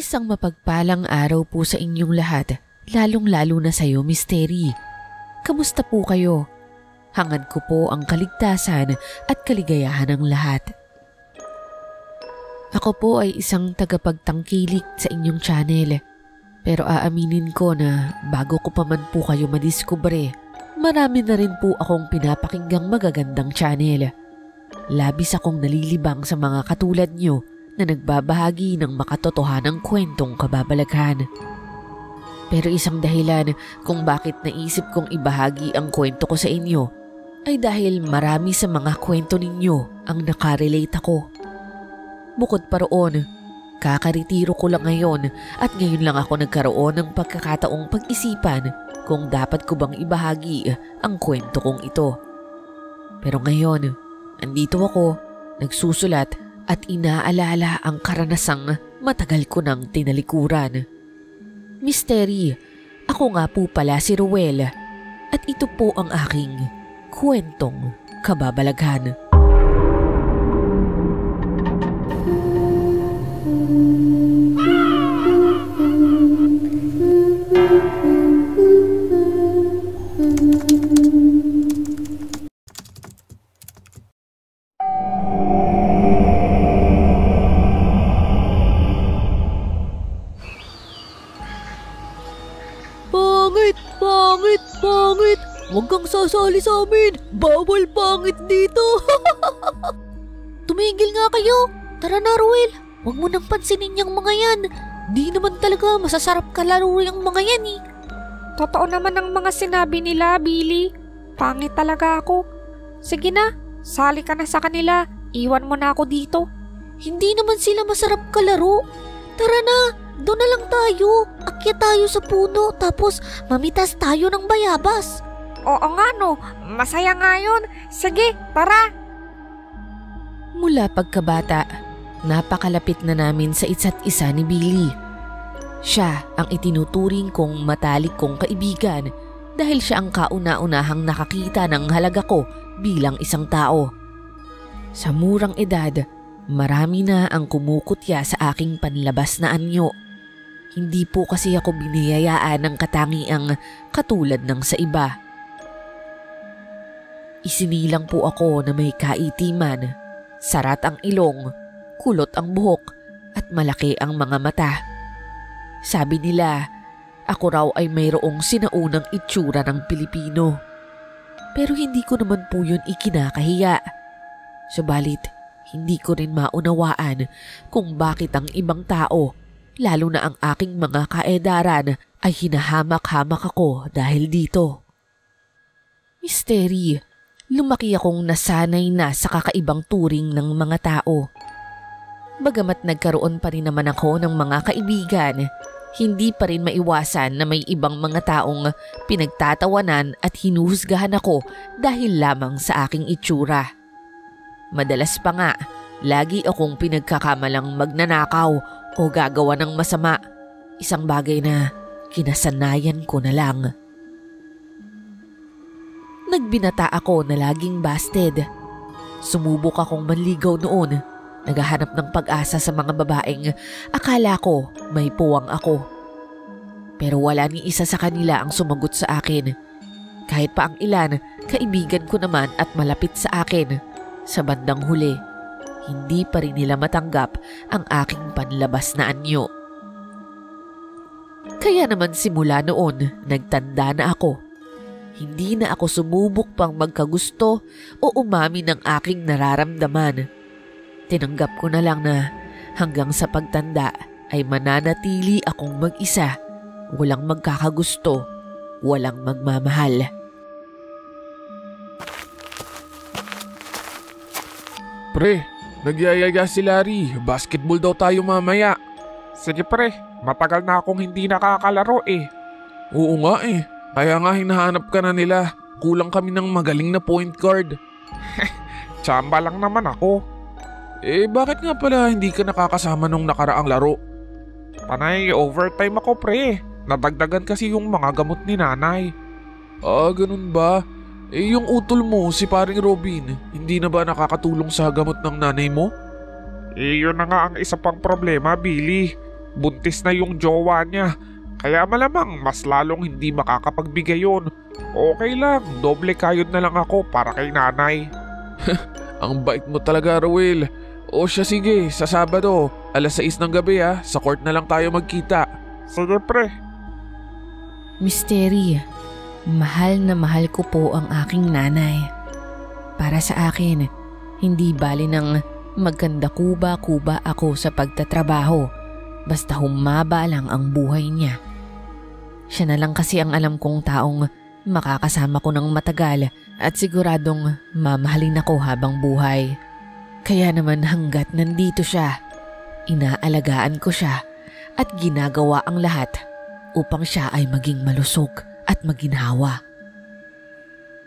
Isang mapagpalang araw po sa inyong lahat, lalong-lalo na sa iyo, Misteri. Kamusta po kayo? Hangad ko po ang kaligtasan at kaligayahan ng lahat. Ako po ay isang tagapagtangkilik sa inyong channel. Pero aaminin ko na bago ko pa man po kayo madiskubre, marami na rin po akong pinapakinggang magagandang channel. Labis akong nalilibang sa mga katulad nyo na nagbabahagi ng makatotohanang kwentong kababalaghan. Pero isang dahilan kung bakit naisip kong ibahagi ang kwento ko sa inyo ay dahil marami sa mga kwento ninyo ang nakarelate ako. Bukod pa roon, kakaretiro ko lang ngayon at ngayon lang ako nagkaroon ng pagkakataong pag-isipan kung dapat ko bang ibahagi ang kwento kong ito. Pero ngayon, andito ako, nagsusulat at inaalala ang karanasang matagal ko nang tinalikuran. Misteri, ako nga po pala si Ruel at ito po ang aking kwentong kababalaghan. Pangit! Huwag kang sasali sa amin! Bawal pangit dito! Tumigil nga kayo! Tara na, Ruel! Huwag mo nang pansinin yung mga yan! Di naman talaga masasarap kalaro yung mga yan eh! Totoo naman ang mga sinabi nila, Billy. Pangit talaga ako. Sige na, sali ka na sa kanila. Iwan mo na ako dito. Hindi naman sila masarap kalaro. Tara na! Doon na lang tayo. Akyat tayo sa puno tapos mamitas tayo ng bayabas. Oo nga no, masaya nga yun. Sige, tara. Mula pagkabata, napakalapit na namin sa isa't isa ni Billy. Siya ang itinuturing kong matalik kong kaibigan dahil siya ang kauna-unahang nakakita ng halaga ko bilang isang tao. Sa murang edad, marami na ang kumukutya sa aking panlabas na anyo. Hindi po kasi ako biniyayaan ng katangiang katulad ng sa iba. Isinilang po ako na may kaitiman, sarat ang ilong, kulot ang buhok at malaki ang mga mata. Sabi nila, ako raw ay mayroong sinaunang itsura ng Pilipino. Pero hindi ko naman po yun ikinakahiya. Subalit, hindi ko rin maunawaan kung bakit ang ibang tao, lalo na ang aking mga kaedaran, ay hinahamak-hamak ako dahil dito. Misteri, lumaki akong nasanay na sa kakaibang turing ng mga tao. Bagamat nagkaroon pa rin naman ako ng mga kaibigan, hindi pa rin maiwasan na may ibang mga taong pinagtatawanan at hinuhusgahan ako dahil lamang sa aking itsura. Madalas pa nga, lagi akong pinagkakamalang magnanakaw o gagawa ng masama, isang bagay na kinasanayan ko na lang. Nagbinata ako na laging busted. Sumubok akong manligaw noon, naghahanap ng pag-asa sa mga babaeng akala ko may puwang ako. Pero wala ni isa sa kanila ang sumagot sa akin. Kahit pa ang ilan, kaibigan ko naman at malapit sa akin. Sa bandang huli, hindi pa rin nila matanggap ang aking panlabas na anyo. Kaya naman simula noon, nagtanda na ako. Hindi na ako sumubok pang magkagusto o umamin ng aking nararamdaman. Tinanggap ko na lang na hanggang sa pagtanda ay mananatili akong mag-isa, walang magkakagusto, walang magmamahal. Pre, nagyayaya si Larry. Basketball daw tayo mamaya. Sige pre, matagal na akong hindi nakakalaro eh. Oo nga eh. Kaya nga hinahanap ka na nila. Kulang kami ng magaling na point guard. Tsamba lang naman ako. Bakit nga pala hindi ka nakakasama nung nakaraang laro? Panay, overtime ako pre. Nadagdagan kasi yung mga gamot ni nanay. Ganun ba? Yung utol mo, si paring Robin, hindi na ba nakakatulong sa gamot ng nanay mo? Yun na nga ang isa pang problema, Billy. buntis na yung jowa niya. Kaya malamang mas lalong hindi makakapagbigay yun. Okay lang, doble kayod na lang ako para kay nanay. Ang bait mo talaga, Ruel. O siya, sige, sa Sabado, 6:00 ng gabi sa court na lang tayo magkita. Sige pre. Misteri, mahal na mahal ko po ang aking nanay. Para sa akin, hindi bali ng magkanda kuba-kuba ako sa pagtatrabaho, basta humaba lang ang buhay niya. Siya na lang kasi ang alam kong taong makakasama ko ng matagal at siguradong mamahalin ako habang buhay. Kaya naman hanggat nandito siya, inaalagaan ko siya at ginagawa ang lahat upang siya ay maging malusog at maginhawa.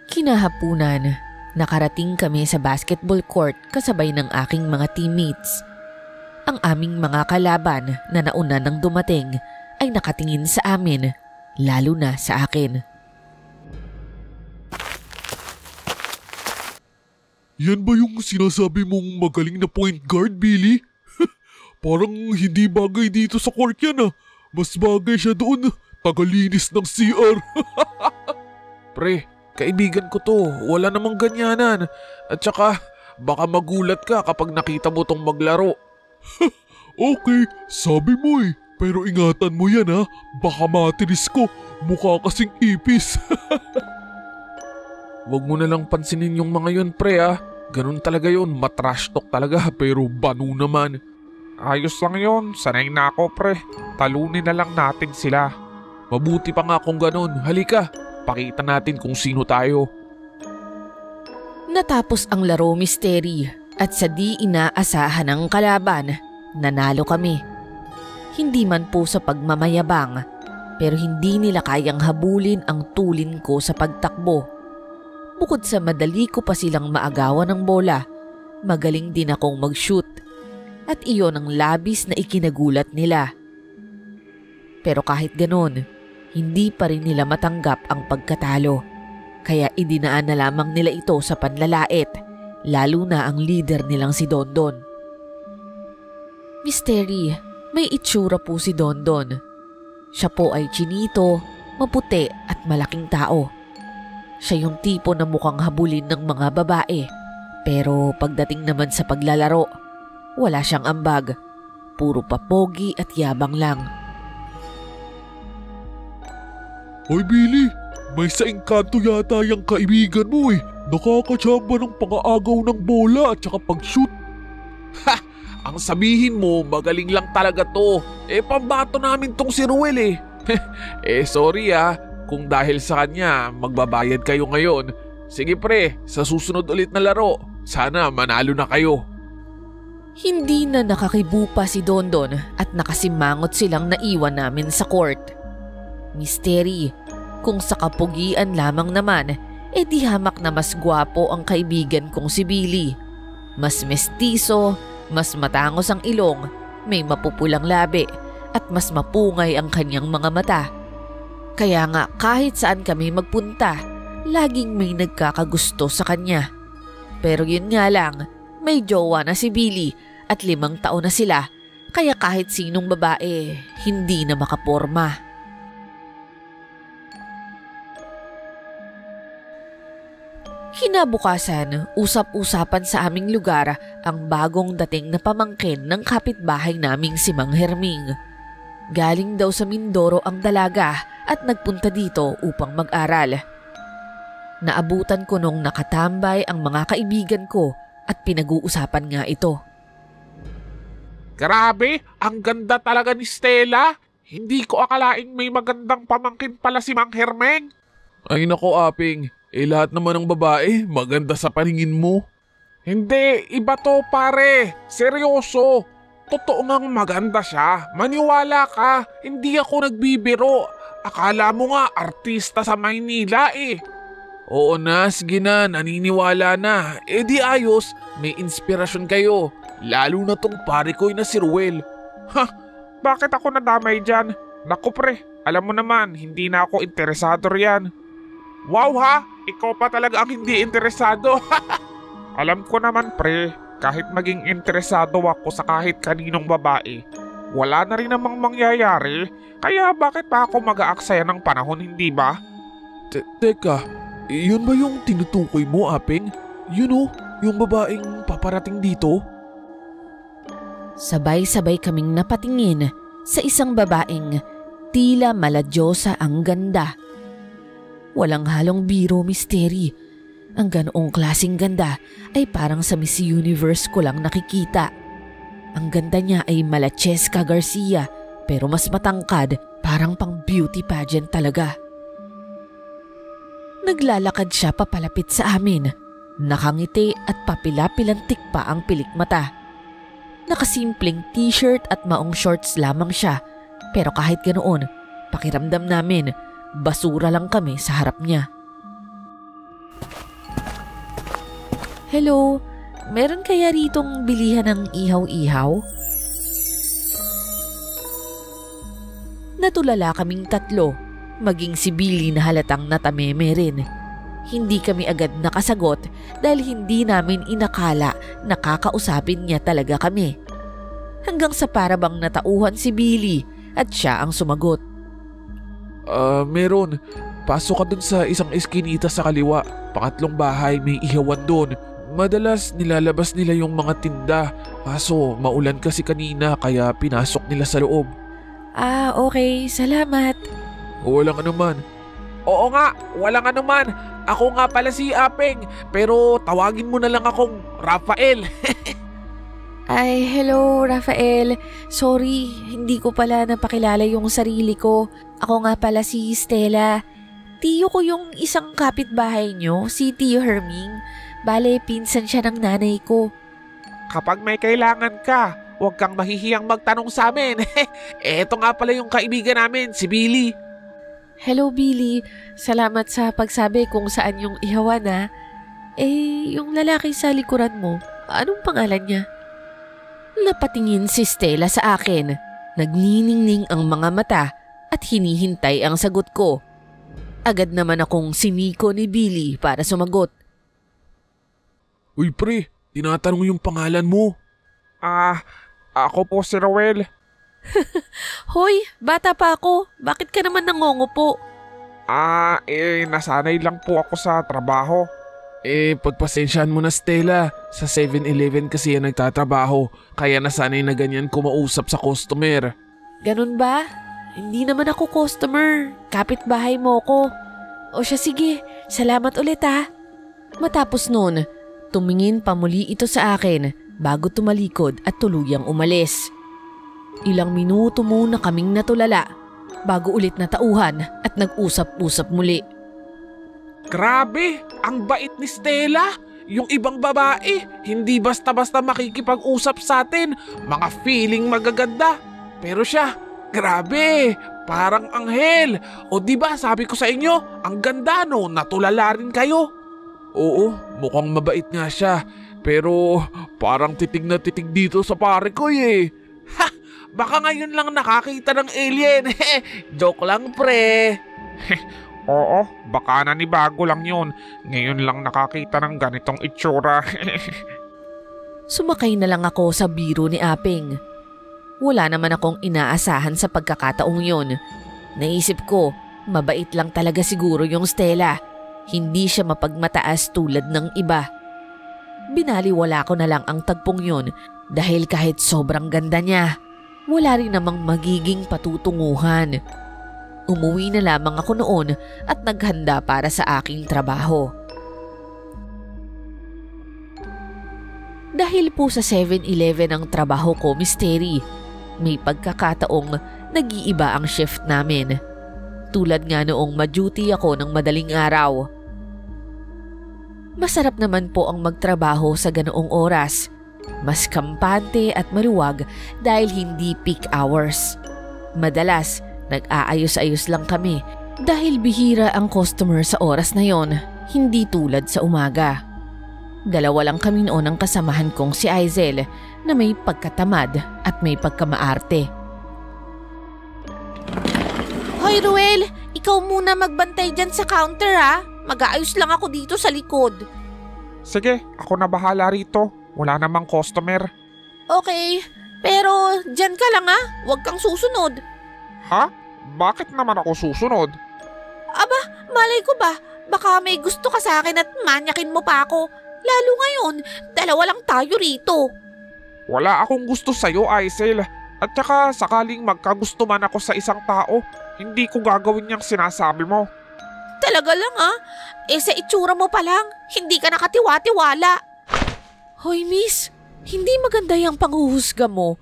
Kinahapunan, nakarating kami sa basketball court kasabay ng aking mga teammates. Ang aming mga kalaban na nauna nang dumating ay nakatingin sa amin, lalo na sa akin. Yan ba yung sinasabi mong magaling na point guard, Billy? Parang hindi bagay dito sa court yan Mas bagay siya doon, tagalinis ng CR. Pre, kaibigan ko to. Wala namang ganyanan. At saka, baka magulat ka kapag nakita mo tong maglaro. Okay, sabi mo Pero ingatan mo yan Baka matiris ko, mukha kasing ipis. Wag mo na lang pansinin yung mga yun, pre Ganun talaga yun, matrash talk talaga pero banu naman. Ayos lang yun, sanay na ako pre. Talunin na lang natin sila. Mabuti pa nga kung ganun. Halika, pakita natin kung sino tayo. Natapos ang laro, Misteri, at sa di inaasahan ng kalaban, nanalo kami. Hindi man po sa pagmamayabang, pero hindi nila kayang habulin ang tulin ko sa pagtakbo. Bukod sa madali ko pa silang maagawan ng bola, magaling din akong mag-shoot. At iyon ang labis na ikinagulat nila. Pero kahit ganon, hindi pa rin nila matanggap ang pagkatalo. Kaya idinaan na lamang nila ito sa panlalait, lalo na ang leader nilang si Dondon. Misteri, may itsura po si Dondon. Siya po ay chinito, maputi at malaking tao. Siya yung tipo na mukhang habulin ng mga babae. Pero pagdating naman sa paglalaro, wala siyang ambag. Puro papogi at yabang lang. Hoy Billy, may sa engkanto yata yung kaibigan mo Nakakatsamba ng pang-aagaw ng bola at saka pag-shoot. Ha! Ang sabihin mo, magaling lang talaga to. Pambato namin tong si Ruel sorry kung dahil sa kanya magbabayad kayo ngayon. Sige pre, sa susunod ulit na laro, sana manalo na kayo. Hindi na nakakibu pa si Dondon at nakasimangot silang naiwan namin sa court. Misteri, kung sa kapugian lamang naman, di hamak na mas gwapo ang kaibigan kong si Billy. Mas mestizo, mas matangos ang ilong, may mapupulang labi at mas mapungay ang kanyang mga mata. Kaya nga kahit saan kami magpunta, laging may nagkakagusto sa kanya. Pero yun nga lang, may jowa na si Billy at 5 taon na sila, kaya kahit sinong babae, hindi na makaporma. Kinabukasan, usap-usapan sa aming lugar ang bagong dating na pamangkin ng kapitbahay naming si Mang Herming. Galing daw sa Mindoro ang dalaga at nagpunta dito upang mag-aral. Naabutan ko nung nakatambay ang mga kaibigan ko at pinag-uusapan nga ito. Grabe, ang ganda talaga ni Stella. Hindi ko akalaing may magandang pamangkin pala si Mang Hermeng. Ay nako Aping, lahat naman ng babae maganda sa paningin mo. Hindi, iba to pare. Seryoso. Totoo ngang maganda siya. Maniwala ka, hindi ako nagbibiro. Akala mo nga artista sa Maynila Oo na, sige na, naniniwala na. Di ayos, may inspirasyon kayo. Lalo na tong pare ko na si Ruel. Ha? Bakit ako nadamay dyan? Naku pre, alam mo naman, hindi na ako interesado riyan. Wow ha, ikaw pa talaga ang hindi interesado. Alam ko naman pre, kahit maging interesado ako sa kahit kaninong babae, wala na rin namang mangyayari. Kaya bakit pa ako mag-aaksaya ng panahon, hindi ba? Teka, yun ba yung tinutukoy mo, Apeng? Yun yung babaeng paparating dito? Sabay-sabay kaming napatingin sa isang babaeng tila maladyosa ang ganda. Walang halong biro, misteri. Ang ganoong klaseng ganda ay parang sa Miss Universe ko lang nakikita. Ang ganda niya ay mala Cheska Garcia pero mas matangkad, parang pang beauty pageant talaga. Naglalakad siya papalapit sa amin. Nakangiti at papilapilantik pa ang pilik mata. Nakasimpleng t-shirt at maong shorts lamang siya. Pero kahit ganoon, pakiramdam namin, basura lang kami sa harap niya. Hello, meron kaya ritong bilihan ng ihaw-ihaw? Natulala kaming tatlo, maging si Billy na halatang natameme rin. Hindi kami agad nakasagot dahil hindi namin inakala na kakausapin niya talaga kami. Hanggang sa parabang natauhan si Billy at siya ang sumagot. Meron. Pasok ka dun sa isang eskinita sa kaliwa. Pangatlong bahay, may ihawan dun. Madalas nilalabas nila yung mga tinda. Kaso maulan kasi kanina kaya pinasok nila sa loob. Okay. Salamat. Walang anuman. Oo nga, walang anuman. Ako nga pala si Apeng, pero tawagin mo na lang akong Rafael. Ay, hello Rafael. Sorry, hindi ko pala napakilala yung sarili ko. Ako nga pala si Stella. Tiyo ko yung isang kapitbahay nyo, si Tiyo Herming. Bale, pinsan siya ng nanay ko. Kapag may kailangan ka, huwag kang mahihiyang magtanong sa amin. Eto nga pala yung kaibigan namin, si Billy. Hello Billy, salamat sa pagsabi kung saan yung ihawan ha. Yung lalaki sa likuran mo, anong pangalan niya? Napatingin si Stella sa akin. Nagniningning ang mga mata at hinihintay ang sagot ko. Agad naman akong siniko ni Billy para sumagot. Uy pre, tinatanong yung pangalan mo. Ako po si Roel. Hoy, bata pa ako. Bakit ka naman nangongupo? Nasanay lang po ako sa trabaho. Pagpasensyahan mo na Stella. Sa 7-Eleven kasi yan nagtatrabaho. Kaya nasanay na ganyan kumausap sa customer. Ganun ba? Hindi naman ako customer. Kapitbahay mo ko. O siya sige, salamat ulit ha. Matapos nun, tumingin pa muli ito sa akin bago tumalikod at tuluyang umalis. Ilang minuto muna kaming natulala bago ulit natauhan at nag-usap-usap muli. Grabe, ang bait ni Stella. Yung ibang babae, hindi basta-basta makikipag-usap sa atin. Mga feeling magaganda. Pero siya, grabe, parang anghel. O diba sabi ko sa inyo, ang ganda no, natulala rin kayo. Oo, mukhang mabait nga siya. Pero parang titig na titig dito sa pare ko eh. Baka ngayon lang nakakita ng alien. Joke lang pre. Oo, baka nanibago lang yun. Ngayon lang nakakita ng ganitong itsura. Sumakay na lang ako sa biro ni Apeng. Wala naman akong inaasahan sa pagkakataong yun. Naisip ko, mabait lang talaga siguro yung Stella. Hindi siya mapagmataas tulad ng iba. Binaliwala ko na lang ang tagpong yun dahil kahit sobrang ganda niya, wala rin namang magiging patutunguhan. Umuwi na lamang ako noon at naghanda para sa aking trabaho. Dahil po sa 7-Eleven ang trabaho ko, misteri, may pagkakataong nag-iiba ang shift namin. Tulad nga noong ma-duty ako ng madaling araw. Masarap naman po ang magtrabaho sa ganoong oras. Mas kampante at maluwag dahil hindi peak hours. Madalas, nag-aayos-ayos lang kami dahil bihira ang customer sa oras na yon, hindi tulad sa umaga. Dalawa lang kami noon ang kasamahan kong si Aizel na may pagkatamad at may pagkamaarte. Hoy Ruel, ikaw muna magbantay dyan sa counter ha. Mag-aayos lang ako dito sa likod. Sige, ako na bahala rito. Wala namang customer. Okay, Pero dyan ka lang huwag kang susunod. Ha? Bakit naman ako susunod? Aba, malay ko ba? Baka may gusto ka sa akin at manyakin mo pa ako. Lalo ngayon, dalawa lang tayo rito. Wala akong gusto sa'yo, Aisel. At saka sakaling magkagusto man ako sa isang tao, hindi ko gagawin yung sinasabi mo. Talaga lang sa itsura mo pa lang, hindi ka nakatiwa-tiwala. Hoy miss, hindi maganda yung panghuhusga mo.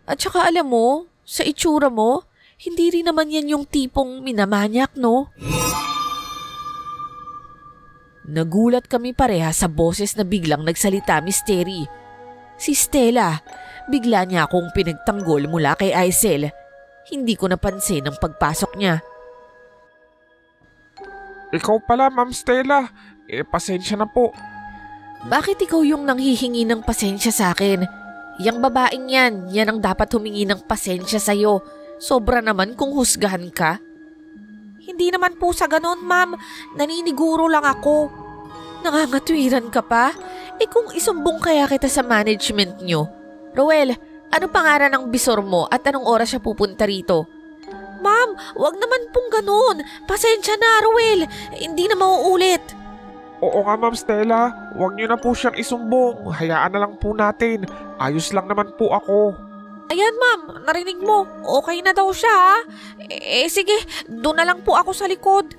At saka alam mo, sa itsura mo, hindi rin naman yan yung tipong minamanyak, no? Nagulat kami pareha sa boses na biglang nagsalita, Miss Terry. Si Stella, bigla niya akong pinagtanggol mula kay Aisel. Hindi ko napansin ang pagpasok niya. Ikaw pala, Ma'am Stella. Pasensya na po. Bakit ikaw yung nanghihingi ng pasensya sa akin? Yang babaeng yan ang dapat humingi ng pasensya sa'yo. Sobra naman kung husgahan ka. Hindi naman po sa ganon, ma'am. Naniniguro lang ako. Nangangatwiran ka pa? Kung isumbong kaya kita sa management nyo. Roel, ano pangalan ng bisor mo at anong oras siya pupunta rito? Ma'am, wag naman pong ganon. Pasensya na, Roel. Hindi na mauulit. Oo nga, Ma'am Stella. Huwag niyo na po siyang isumbong. Hayaan na lang po natin. Ayos lang naman po ako. Ayan, ma'am. Narinig mo. Okay na daw siya, sige. Doon na lang po ako sa likod.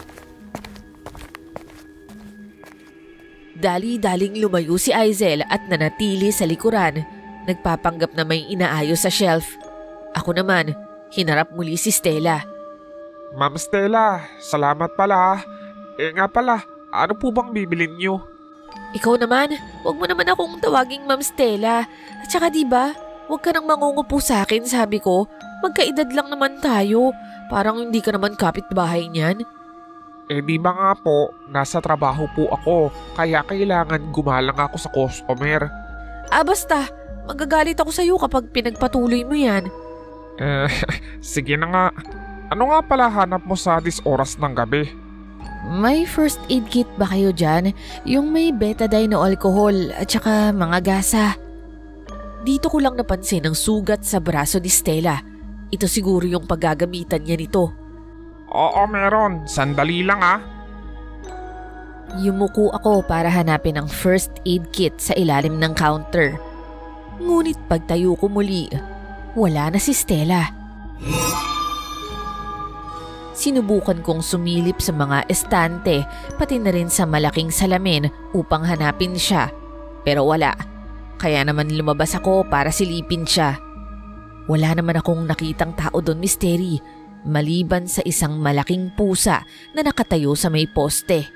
Dali-daling lumayo si Aisel at nanatili sa likuran. Nagpapanggap na may inaayos sa shelf. Ako naman, hinarap muli si Stella. Ma'am Stella, salamat pala. Nga pala, ano po bang bibilin niyo? Ikaw naman, huwag mo naman akong tawaging Ma'am Stella. At saka diba, huwag ka nang mangungupo sa akin, sabi ko. Magkaedad lang naman tayo. Parang hindi ka naman kapitbahay niyan. Di ba nga po, nasa trabaho po ako. Kaya kailangan gumalang ako sa customer. Basta, magagalit ako sa'yo kapag pinagpatuloy mo yan. Sige na nga. Ano nga pala hanap mo sa oras ng gabi? May first aid kit ba kayo dyan? Yung may betadine na alcohol at saka mga gasa. Dito ko lang napansin ang sugat sa braso ni Stella. Ito siguro yung paggagamitan niya nito. Oo, meron. Sandali lang Yumuko ako para hanapin ang first aid kit sa ilalim ng counter. Ngunit pagtayo ko muli, wala na si Stella. Sinubukan kong sumilip sa mga estante pati na rin sa malaking salamin upang hanapin siya. Pero wala. Kaya naman lumabas ako para silipin siya. Wala naman akong nakitang tao doon, Miss Terry, maliban sa isang malaking pusa na nakatayo sa may poste.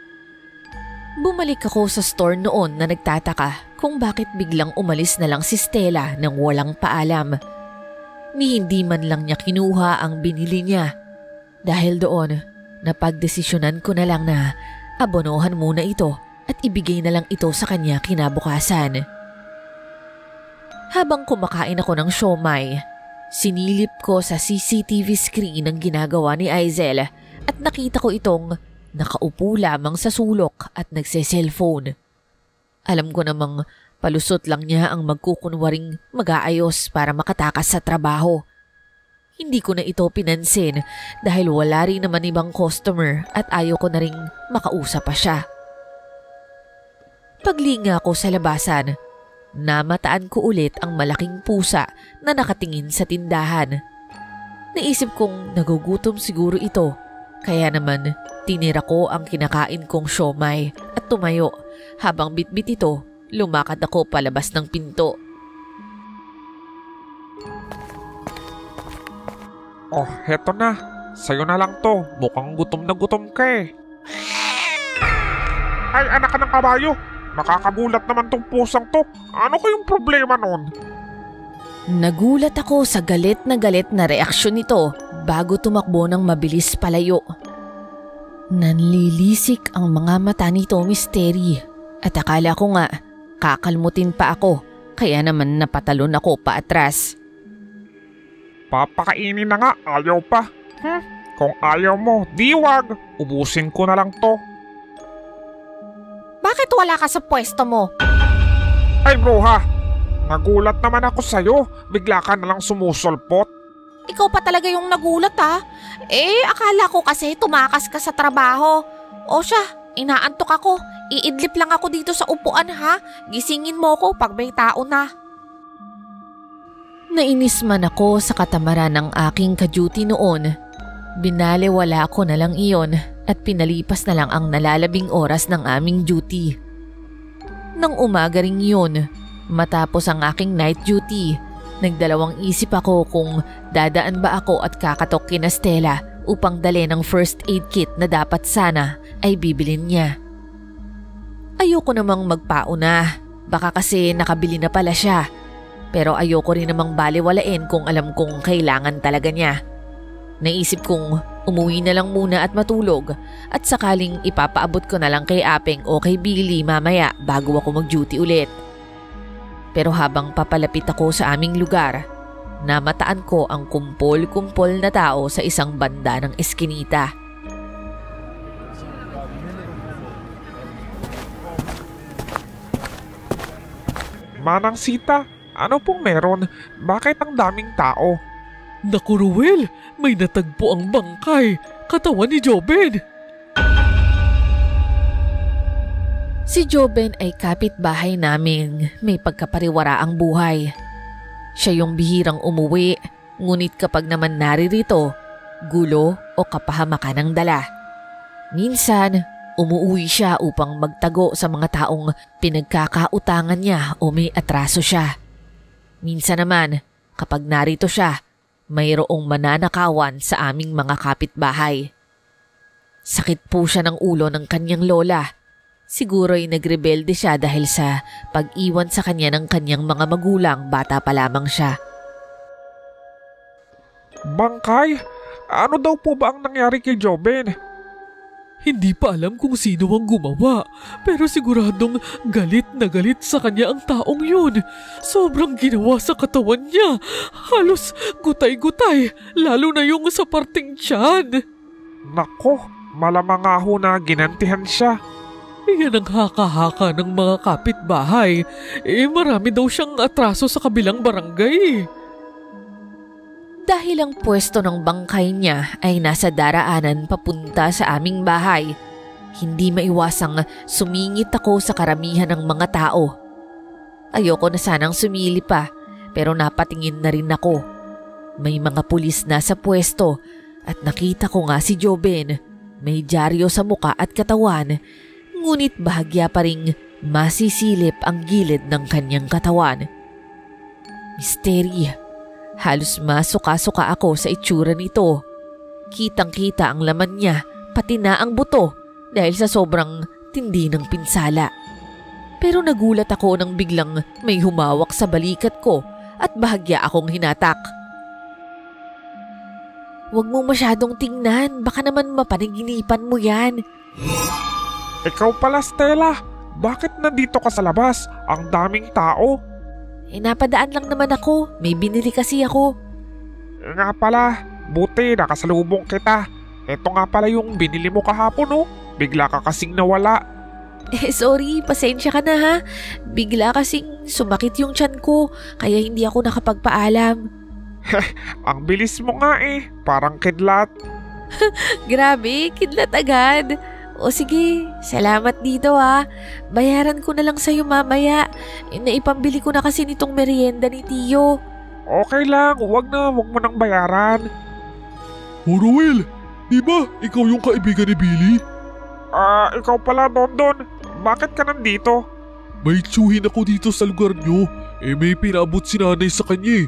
Bumalik ako sa store noon na nagtataka kung bakit biglang umalis na lang si Stella nang walang paalam. Ni hindi man lang niya kinuha ang binili niya. Dahil doon, napagdesisyonan ko na lang na abonohan muna ito at ibigay na lang ito sa kanya kinabukasan. Habang kumakain ako ng siomai, sinilip ko sa CCTV screen ang ginagawa ni Aisel at nakita ko itong nakaupo lamang sa sulok at nagse-cellphone. Alam ko namang palusot lang niya ang magkukunwaring mag-aayos para makatakas sa trabaho. Hindi ko na ito pinansin dahil wala rin naman ibang customer at ayaw ko na ring makausap pa siya. Paglinga ko sa labasan, namataan ko ulit ang malaking pusa na nakatingin sa tindahan. Naisip kong nagugutom siguro ito, kaya naman tinira ko ang kinakain kong siomai at tumayo. Habang bitbit ito, lumakad ako palabas ng pinto. Oh, heto na. Sa'yo na lang to. Mukhang gutom na gutom ka Ay, anak ka ng kabayo. Nakakagulat naman tong pusang to. Ano kayong problema nun? Nagulat ako sa galit na reaksyon nito bago tumakbo ng mabilis palayo. Nanlilisik ang mga mata nito, Miss Terry. At akala ko nga, kakalmutin pa ako. Kaya naman napatalon ako paatras. Papakainin na nga, ayaw pa. Kung ayaw mo, diwag. Ubusin ko na lang to. Bakit wala ka sa pwesto mo? Ay bruha, Nagulat naman ako sa'yo. Bigla ka nalang sumusulpot. Ikaw pa talaga yung nagulat ha. Akala ko kasi tumakas ka sa trabaho. O siya, inaantok ako. Iidlip lang ako dito sa upuan ha. Gisingin mo ko pag may tao na. Nainis man ako sa katamaran ng aking ka-duty noon. Binalewala ko na lang iyon at pinalipas na lang ang nalalabing oras ng aming duty. Nang umaga ring yun, matapos ang aking night duty, nagdalawang isip ako kung dadaan ba ako at kakatok kina Stella upang dali ng first aid kit na dapat sana ay bibilin niya. Ayoko namang magpauna, baka kasi nakabili na pala siya. Pero ayoko rin namang baliwalain kung alam kong kailangan talaga niya. Naisip kong umuwi na lang muna at matulog at sakaling ipapaabot ko na lang kay Apeng o kay Billy mamaya bago ako mag-duty ulit. Pero habang papalapit ako sa aming lugar, namataan ko ang kumpol-kumpol na tao sa isang banda ng eskinita. Manang Sita, ano pong meron? Bakit ang daming tao? Naku Ruel, may natagpo ang bangkay. Katawan ni Joben. Si Joben ay kapitbahay naming may pagkapariwara ang buhay. Siya yung bihirang umuwi, ngunit kapag naman naririto, gulo o kapahamakan ang dala. Minsan, umuwi siya upang magtago sa mga taong pinagkakautangan niya o may atraso siya. Minsan naman, kapag narito siya, mayroong mananakawan sa aming mga kapitbahay. Sakit po siya ng ulo ng kanyang lola. Siguro'y nagrebelde siya dahil sa pag-iwan sa kanya ng kanyang mga magulang, bata pa lamang siya. Bangkay? Ano daw po ba ang nangyari kay Joben? Hindi pa alam kung sino ang gumawa, pero siguradong galit na galit sa kanya ang taong yun. Sobrang ginawa sa katawan niya. Halos gutay-gutay, lalo na yung sa parting tiyan. Nako, malamang nga ho na ginantihan siya. Iyan ang haka-haka ng mga kapitbahay. Marami daw siyang atraso sa kabilang barangay. Dahil ang pwesto ng bangkay niya ay nasa daraanan papunta sa aming bahay, hindi maiwasang sumingit ako sa karamihan ng mga tao. Ayoko na sanang sumili pa, pero napatingin na rin ako. May mga pulis na sa pwesto at nakita ko nga si Joben. May dyaryo sa muka at katawan, ngunit bahagya pa ring masisilip ang gilid ng kanyang katawan. Misteri. Halos masuka-suka ako sa itsura nito. Kitang-kita ang laman niya, pati na ang buto dahil sa sobrang tindi ng pinsala. Pero nagulat ako nang biglang may humawak sa balikat ko at bahagya akong hinatak. Huwag mo masyadong tingnan, baka naman mapanaginipan mo yan. Ikaw pala, Stella. Bakit nandito ka sa labas? Ang daming tao. Napadaan lang naman ako. May binili kasi ako. Nga pala, buti nakasalubong kita. Ito nga pala yung binili mo kahapon, oh. Bigla ka kasing nawala. Sorry, pasensya ka na ha. Bigla kasing sumakit yung tiyan ko, kaya hindi ako nakapagpaalam. Ang bilis mo nga eh, parang kidlat. Grabe, kidlat agad. O sige, salamat dito ha. Bayaran ko na lang sa'yo mamaya. Naipambili ko na kasi nitong merienda ni Tio. Okay lang, wag mo nang bayaran. Oh Ruel, di ba ikaw yung kaibigan ni Billy? Ikaw pala, Dondon. Bakit ka nandito? May tsuhin ako dito sa lugar nyo. May pinabot si nanay sa kanya eh.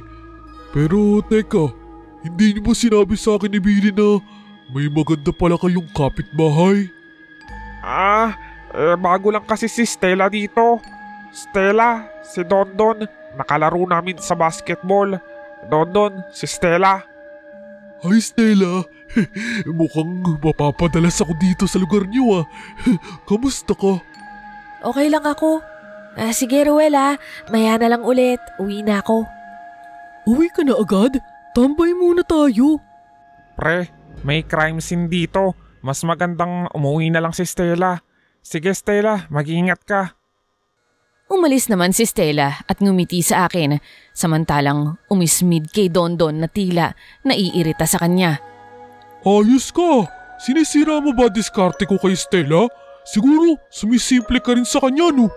Pero teka, hindi niyo ba sinabi sa akin ni Billy na may maganda pala kayong kapitbahay? Bago lang kasi si Stella dito. Stella, si Dondon, nakalaro namin sa basketball. Dondon, si Stella. Hi Stella, mukhang mapapadalas ako dito sa lugar niyo ah. Kamusta ka? Okay lang ako. Sige Ruel ha, maya na lang ulit. Uwi na ako. Uwi ka na agad? Tambay muna tayo. Pre, may crime scene dito. Mas magandang umuwi na lang si Stella. Sige Stella, mag-iingat ka. Umalis naman si Stella at ngumiti sa akin, samantalang umismid kay Dondon na tila naiirita sa kanya. Ayos ka! Sinisira mo ba diskarte ko kay Stella? Siguro sumisimple ka rin sa kanya, no?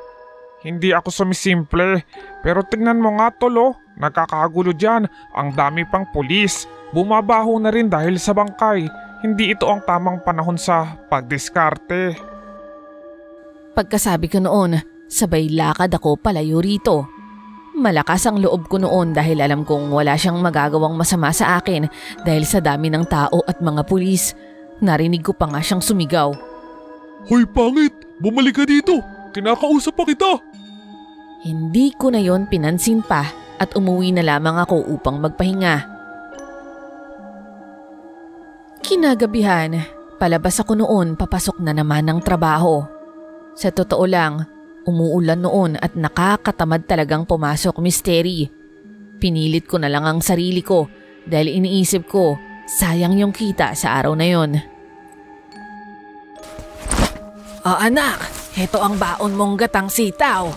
Hindi ako sumisimple. Pero tingnan mo nga tol, nagkakagulo dyan. Ang dami pang pulis. Bumabaho na rin dahil sa bangkay. Hindi ito ang tamang panahon sa pagdiskarte. Pagkasabi ko noon, sabay lakad ako palayo rito. Malakas ang loob ko noon dahil alam kong wala siyang magagawang masama sa akin dahil sa dami ng tao at mga pulis. Narinig ko pa nga siyang sumigaw. Hoy pangit! Bumalik ka dito! Kinakausap pa kita! Hindi ko na yon pinansin pa at umuwi na lamang ako upang magpahinga. Kinagabihan, palabas ako noon papasok na naman ng trabaho. Sa totoo lang, umuulan noon at nakakatamad talagang pumasok, Misteri. Pinilit ko na lang ang sarili ko dahil iniisip ko sayang yung kita sa araw na yon. Anak, heto ang baon mong gatang sitaw.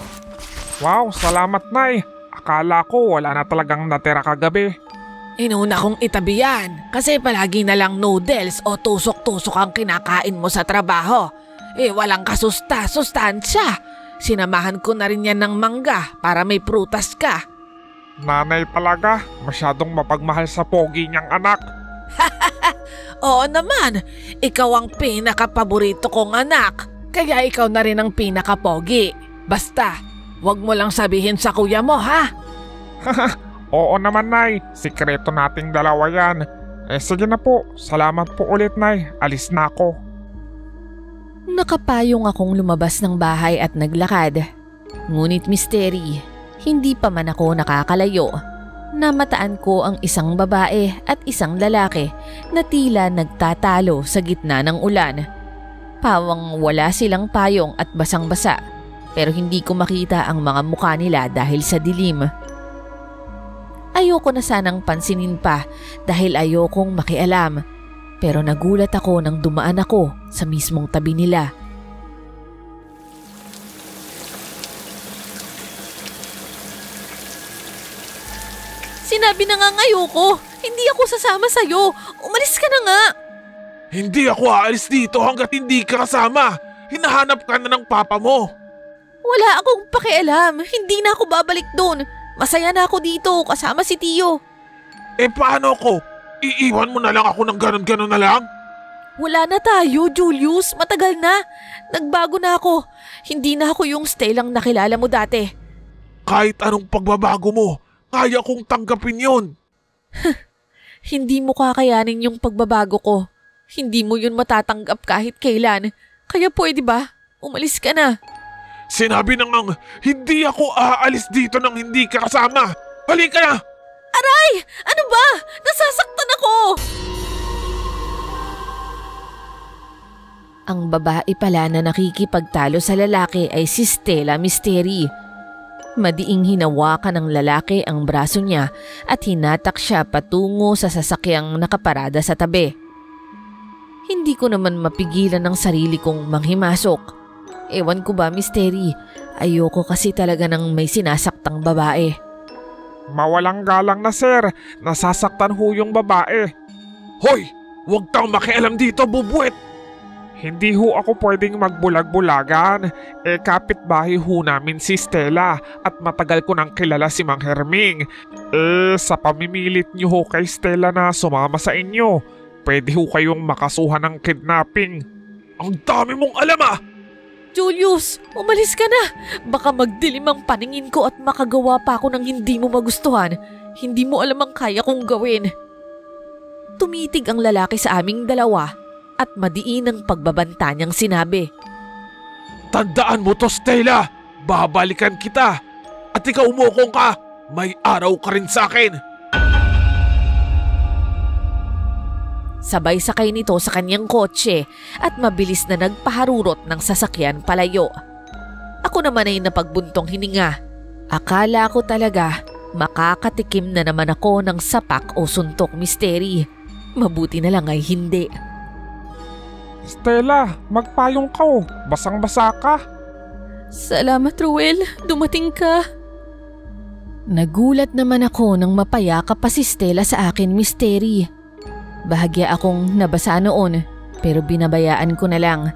Wow, salamat Nay. Akala ko wala na talagang natira kagabi. Inuna kong itabi yan kasi palagi na lang noodles o tusok-tusok ang kinakain mo sa trabaho. Walang kasustansya. Sinamahan ko na rin yan ng mangga para may prutas ka. Nanay talaga, masyadong mapagmahal sa pogi niyang anak. Oo naman, ikaw ang pinaka-paborito kong anak. Kaya ikaw na rin ang pinaka-pogi. Basta, wag mo lang sabihin sa kuya mo, ha? Oo naman, Nay. Sikreto nating dalawa yan. Sige na po. Salamat po ulit, Nay. Alis na ako. Nakapayong akong lumabas ng bahay at naglakad. Ngunit Misteri, hindi pa man ako nakakalayo. Namataan ko ang isang babae at isang lalaki na tila nagtatalo sa gitna ng ulan. Pawang wala silang payong at basang-basa, pero hindi ko makita ang mga mukha nila dahil sa dilim. Ayoko na sanang pansinin pa dahil ayokong makialam, pero nagulat ako nang dumaan ako sa mismong tabi nila. Sinabi na nga ayoko. Hindi ako sasama sa'yo. Umalis ka na nga. Hindi ako aalis dito hanggat hindi ka kasama. Hinahanap ka na ng papa mo. Wala akong pakialam. Hindi na ako babalik doon. Masaya na ako dito kasama si Tio. Paano ko? Iiwan mo na lang ako ng ganon-ganon na lang? Wala na tayo, Julius. Matagal na. Nagbago na ako. Hindi na ako yung Stellang nakilala mo dati. Kahit anong pagbabago mo, kaya kong tanggapin yon. Hindi mo kakayanin yung pagbabago ko. Hindi mo yun matatanggap kahit kailan. Kaya pwede ba? Umalis ka na. Sinabi na ngang hindi ako aalis dito nang hindi ka kasama. Halika na! Aray! Ano ba? Nasasaktan ako! Ang babae pala na nakikipagtalo sa lalaki ay si Stella Misteri. Madiing hinawakan ng lalaki ang braso niya at hinatak siya patungo sa sasakyang nakaparada sa tabi. Hindi ko naman mapigilan ng sarili kong manghimasok. Ewan ko ba, Misteri, ayoko kasi talaga ng may sinasaktang babae. Mawalang galang na sir, nasasaktan ho yung babae. Hoy! Huwag kang makialam dito, bubuet! Hindi ho ako pwedeng magbulag-bulagan. Kapitbahay ho namin si Stella at matagal ko nang kilala si Mang Herming. Sa pamimilit niyo ho kay Stella na sumama sa inyo, pwede ho kayong makasuhan ng kidnapping. Ang dami mong alam ah! Julius, umalis ka na. Baka magdilim ang paningin ko at makagawa pa ako ng hindi mo magustuhan. Hindi mo alam ang kaya kong gawin. Tumitig ang lalaki sa aming dalawa at madiin ang pagbabanta niyang sinabi. Tandaan mo to, Stella! Babalikan kita! At ikaw umukong ka! May araw ka rin sa akin! Sabay sakay nito sa kanyang kotse at mabilis na nagpaharurot ng sasakyan palayo. Ako naman ay napagbuntong hininga. Akala ko talaga makakatikim na naman ako ng sapak o suntok, Misteri. Mabuti na lang ay hindi. Stella, magpayong ka oh. Basang-basa ka. Salamat, Ruel. Dumating ka. Nagulat naman ako nang mapayakap pa si Stella sa akin, Misteri. Bahagya akong nabasa noon pero binabayaan ko na lang.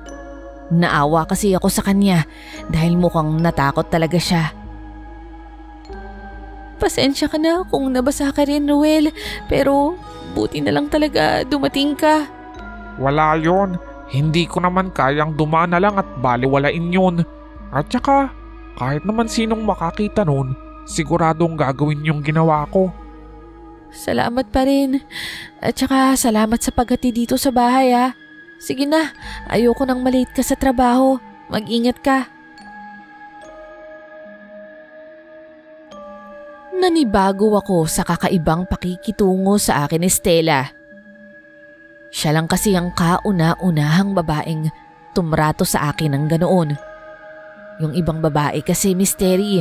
Naawa kasi ako sa kanya dahil mukhang natakot talaga siya. Pasensya ka na kung nabasa ka rin, Ruel, pero buti na lang talaga dumating ka. Wala yon. Hindi ko naman kayang dumaan na lang at baliwalain yun. At saka, kahit naman sinong makakita nun, siguradong gagawin yung ginawa ko. Salamat pa rin. At saka salamat sa paghati dito sa bahay ha. Sige na, ayoko nang malate ka sa trabaho. Mag-ingat ka. Nanibago ako sa kakaibang pakikitungo sa akin ni Stella. Siya lang kasi ang kauna-unahang babaeng tumrato sa akin ng ganoon. Yung ibang babae kasi, Misteri,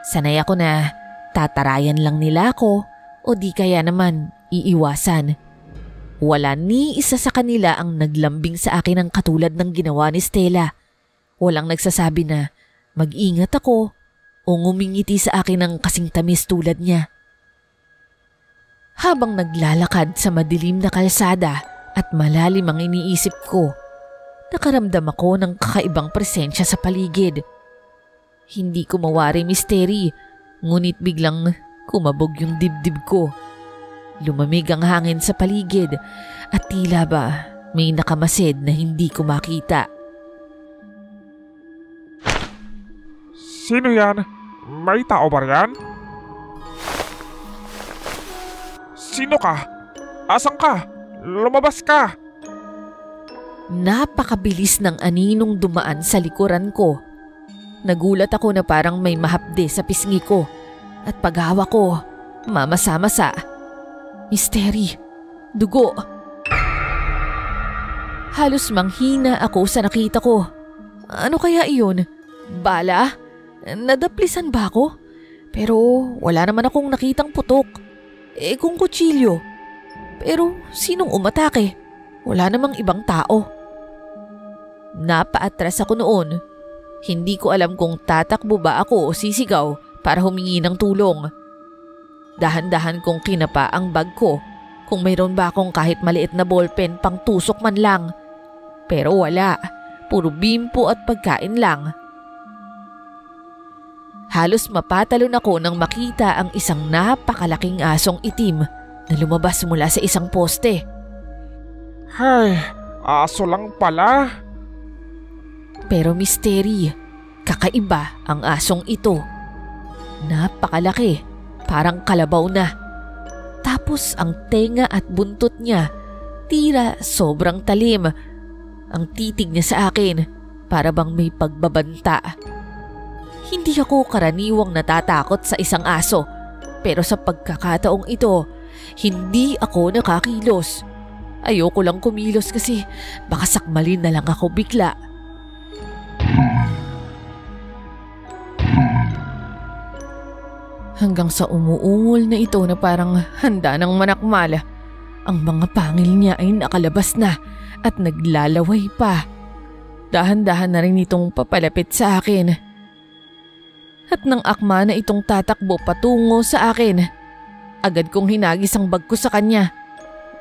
sanay ako na tatarayan lang nila ako o di kaya naman iiwasan. Wala ni isa sa kanila ang naglambing sa akin ng katulad ng ginawa ni Stella. Walang nagsasabi na mag-ingat ako o ngumingiti sa akin ng kasing tamis tulad niya. Habang naglalakad sa madilim na kalsada at malalim ang iniisip ko, nakaramdam ako ng kakaibang presensya sa paligid. Hindi ko mawari, Misteri, ngunit biglang kumabog yung dibdib ko. Lumamig ang hangin sa paligid at tila ba may nakamasid na hindi ko makita. Sino yan? May tao ba yan? Sino ka? Asan ka? Lumabas ka! Napakabilis ng aninong dumaan sa likuran ko. Nagulat ako na parang may mahapde sa pisngi ko at paghawa ko, mamasa-masa. Misteri, dugo. Halos manghina ako sa nakita ko. Ano kaya iyon? Bala? Nadaplisan ba ako? Pero wala naman akong nakitang putok. Kung kutsilyo. Pero sinong umatake? Wala namang ibang tao. Napaatras ako noon. Hindi ko alam kung tatakbo ba ako o sisigaw para humingi ng tulong. Dahan-dahan kong kinapa ang bag ko kung mayroon ba akong kahit maliit na ballpen pang tusok man lang. Pero wala, puro bimpo at pagkain lang. Halos mapatalon ako nang makita ang isang napakalaking asong itim na lumabas mula sa isang poste. Ay, aso lang pala. Pero Misteri, kakaiba ang asong ito. Napakalaki. Parang kalabaw na. Tapos ang tenga at buntot niya, tira sobrang talim. Ang titig niya sa akin, para bang may pagbabanta. Hindi ako karaniwang natatakot sa isang aso, pero sa pagkakataong ito, hindi ako nakakilos. Ayoko lang kumilos kasi baka sakmalin na lang ako bigla. Hanggang sa umuungol na ito na parang handa ng manakmal. Ang mga pangil niya ay nakalabas na at naglalaway pa. Dahan-dahan na rin itong papalapit sa akin. At nang akma na itong tatakbo patungo sa akin, agad kong hinagis ang bag ko sa kanya.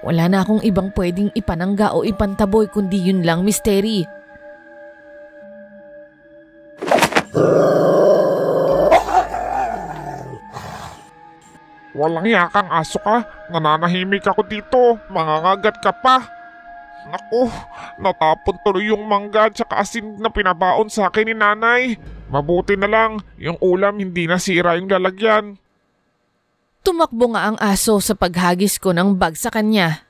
Wala na akong ibang pwedeng ipanangga o ipantaboy kundi yun lang, Misteri. Walang yakang aso ka. Nananahimik ako dito. Mangangagat ka pa. Naku, natapon tuloy yung mangga at saka asin na pinabaon sa akin ni nanay. Mabuti na lang, yung ulam hindi nasira yung lalagyan. Tumakbo nga ang aso sa paghagis ko ng bag sa kanya.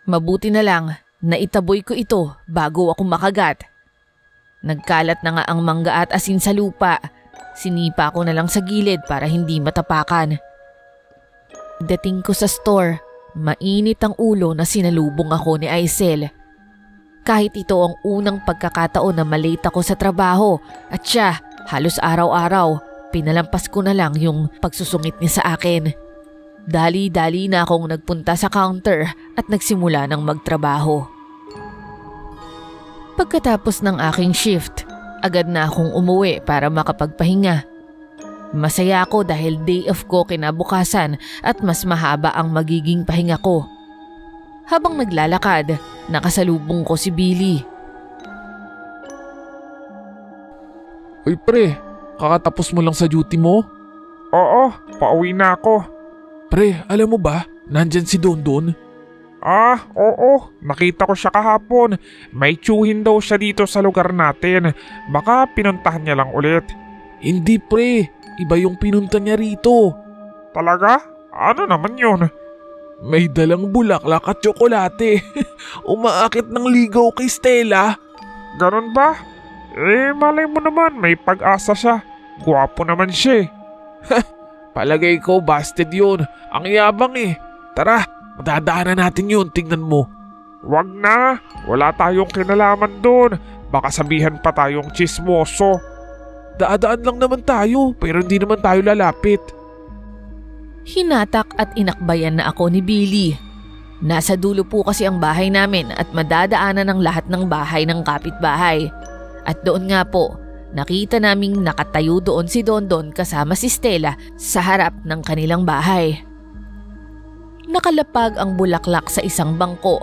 Mabuti na lang, naitaboy ko ito bago ako makagat. Nagkalat na nga ang mangga at asin sa lupa. Sinipa ko na lang sa gilid para hindi matapakan. Dating ko sa store, mainit ang ulo na sinalubong ako ni Aisel. Kahit ito ang unang pagkakataon na malate ako sa trabaho at siya halos araw-araw, pinalampas ko na lang yung pagsusungit niya sa akin. Dali-dali na akong nagpunta sa counter at nagsimula ng magtrabaho. Pagkatapos ng aking shift, agad na akong umuwi para makapagpahinga. Masaya ako dahil day off ko kinabukasan at mas mahaba ang magiging pahinga ko. Habang naglalakad, nakasalubong ko si Billy. Uy pre, kakatapos mo lang sa duty mo? Oo, pauwi na ako. Pre, alam mo ba, nandyan si Dondon? Oo, nakita ko siya kahapon. May tsuhin daw siya dito sa lugar natin. Baka pinuntahan niya lang ulit. Hindi pre, iba yung pinunta niya rito. Talaga? Ano naman yun? May dalang bulaklak at tsokolate. Umaakit ng ligaw kay Stella. Ganon ba? Malay mo naman, may pag-asa siya. Gwapo naman siya. Palagay ko busted yun. Ang yabang eh. Tara, madadaanan natin yun, tingnan mo. Wag na, wala tayong kinalaman doon. Baka sabihan pa tayong chismoso. Daadaan lang naman tayo, pero hindi naman tayo lalapit. Hinatak at inakbayan na ako ni Billy. Nasa dulo po kasi ang bahay namin at madadaanan ng lahat ng bahay ng kapitbahay. At doon nga po, nakita naming nakatayo doon si Dondon kasama si Stella sa harap ng kanilang bahay. Nakalapag ang bulaklak sa isang bangko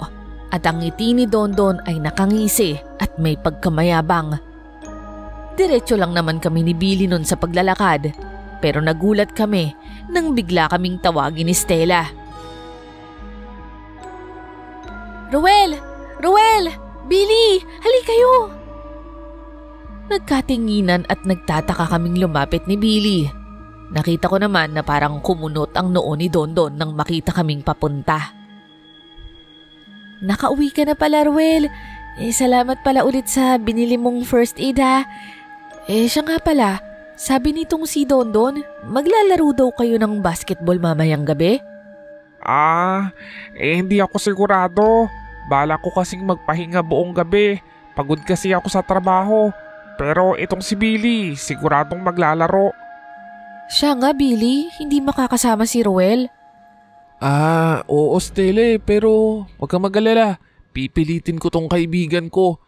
at ang ngiti ni Dondon ay nakangisi at may pagkamayabang. Diretso lang naman kami ni Billy nun sa paglalakad, pero nagulat kami nang bigla kaming tawagin ni Stella. Ruel! Billy! Hali kayo! Nagkatinginan at nagtataka kaming lumapit ni Billy. Nakita ko naman na parang kumunot ang noo ni Dondon nang makita kaming papunta. Nakauwi ka na pala, Ruel. Salamat pala ulit sa binili mong first aid ha. Siya nga pala, sabi nitong si Dondon, maglalaro daw kayo ng basketball mamayang gabi? Hindi ako sigurado. Bala ko kasing magpahinga buong gabi. Pagod kasi ako sa trabaho. Pero itong si Billy, siguradong maglalaro. Siya nga, Billy, hindi makakasama si Ruel. Oo Stella, pero wag kang mag-alala. Pipilitin ko tong kaibigan ko.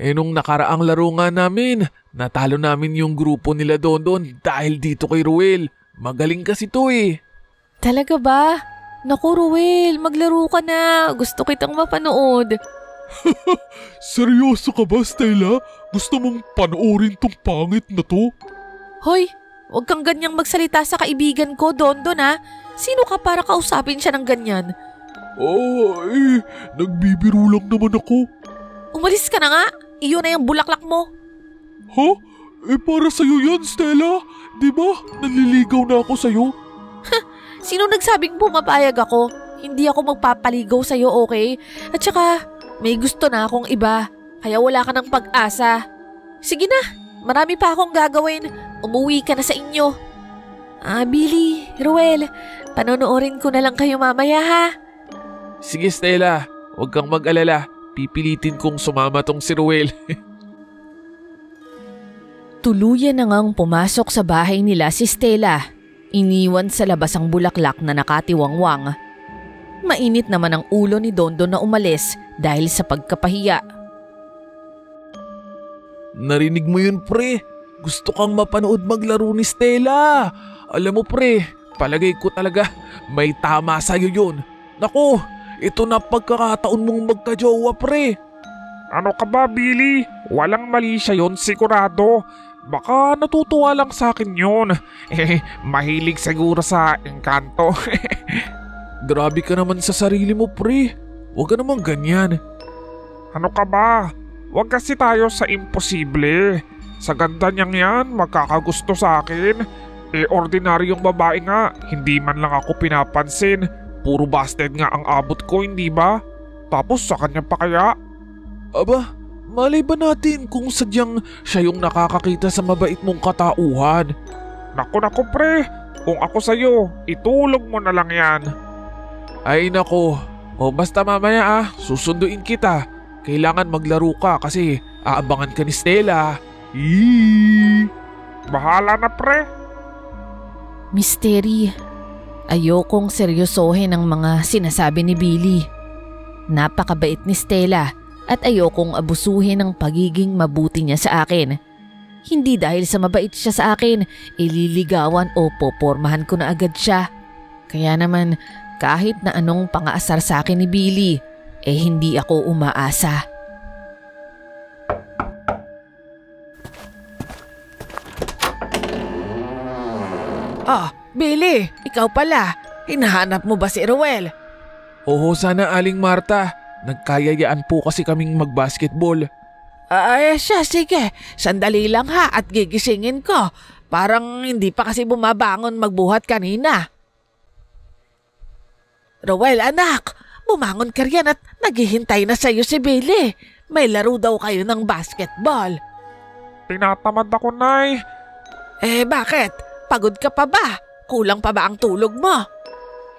Nung nakaraang laro nga namin, natalo namin yung grupo nila Dondon dahil dito kay Ruel. Magaling kasi to eh. Talaga ba? Naku Ruel, maglaro ka na. Gusto kitang mapanood. Seryoso ka ba, Stella? Gusto mong panoorin tong pangit na to? Hoy, huwag kang ganyang magsalita sa kaibigan ko, Dondon ha. Sino ka para kausapin siya ng ganyan? Nagbibiro lang naman ako. Umalis ka na nga. Iyon na yung bulaklak mo. Ha? Para sa'yo yan, Stella. Di ba? Nanliligaw na ako sa'yo. Sino nagsabing pumapayag ako? Hindi ako magpapaligaw sa'yo, okay? At saka, may gusto na akong iba. Kaya wala ka ng pag-asa. Sige na, marami pa akong gagawin. Umuwi ka na sa inyo. Billy, Ruel, panonoorin ko na lang kayo mamaya ha. Sige Stella, huwag kang mag-alala. Pipilitin kong sumama tong si Ruel. Tuluyan na ngang pumasok sa bahay nila si Stella. Iniwan sa labas ang bulaklak na nakatiwangwang. Mainit naman ang ulo ni Dondon na umalis dahil sa pagkapahiya. Narinig mo yun pre? Gusto kang mapanood maglaro ni Stella. Alam mo pre, palagay ko talaga may tama sa'yo yun. Naku, ito na pagkakataon mong magka-jowa pre. Ano ka ba Billy? Walang mali siya yun sigurado. Baka natutuwa lang sa akin yun. Mahilig siguro sa engkanto. Grabe ka naman sa sarili mo pre. Huwag ka naman ganyan. Ano ka ba? Huwag kasi tayo sa imposible. Sa ganda niyang yan, magkakagusto sa akin. Ordinaryong babae nga, hindi man lang ako pinapansin. Puro busted nga ang abot ko, hindi ba? Tapos sa kanya pa kaya? Aba, malay ba natin kung sadyang siya yung nakakakita sa mabait mong katauhan? Naku pre, kung ako sa'yo, itulog mo na lang yan. Ay nako, basta mamaya susunduin kita. Kailangan maglaro ka kasi aabangan ka ni Stella. Bahala na pre. Mystery. Ayokong seryosohin ang mga sinasabi ni Billy. Napakabait ni Stella at ayokong abusuhin ang pagiging mabuti niya sa akin. Hindi dahil sa mabait siya sa akin, ililigawan o popormahan ko na agad siya. Kaya naman, kahit na anong pangaasar sa akin ni Billy, hindi ako umaasa. Billy, ikaw pala. Hinahanap mo ba si Ruel? Oo sana Aling Marta, nagkayayaan po kasi kaming magbasketball. Siya, sige. Sandali lang ha at gigisingin ko. Parang hindi pa kasi bumabangon magbuhat kanina. Ruel, anak, bumangon ka riyan at naghihintay na sa'yo si Billy. May laro daw kayo ng basketball. Tinatamad ako, Nay. Bakit? Pagod ka pa ba? Kulang pa ba ang tulog mo?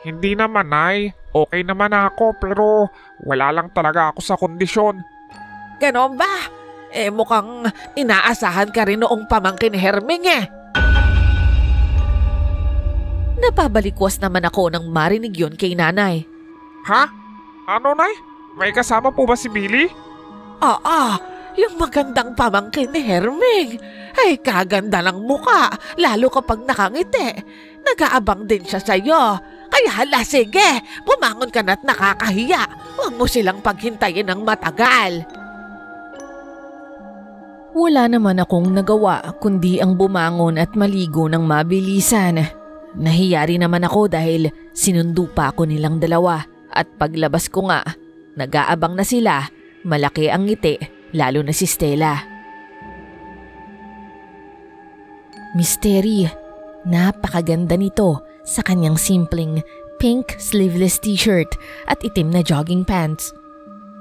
Hindi naman, Nay. Okay naman ako pero wala lang talaga ako sa kondisyon. Ganon ba? Mukhang inaasahan ka rin noong pamangkin Herming Napabalikwas naman ako nang marinig yun kay nanay. Ha? Ano, Nay? May kasama po ba si Billy? Oo, yung magandang pamangkin ni Herming. Ay, kaganda ng muka, lalo kapag nakangiti. Nag-aabang din siya sa'yo. Kaya hala, sige, bumangon ka na't nakakahiya. Huwag mo silang paghintayin ng matagal. Wala naman akong nagawa kundi ang bumangon at maligo ng mabilisan. Nahiya rin naman ako dahil sinundo pa ako nilang dalawa at paglabas ko nga, nag-aabang na sila, malaki ang ngiti, lalo na si Stella. Mystery, napakaganda nito sa kanyang simpleng pink sleeveless t-shirt at itim na jogging pants.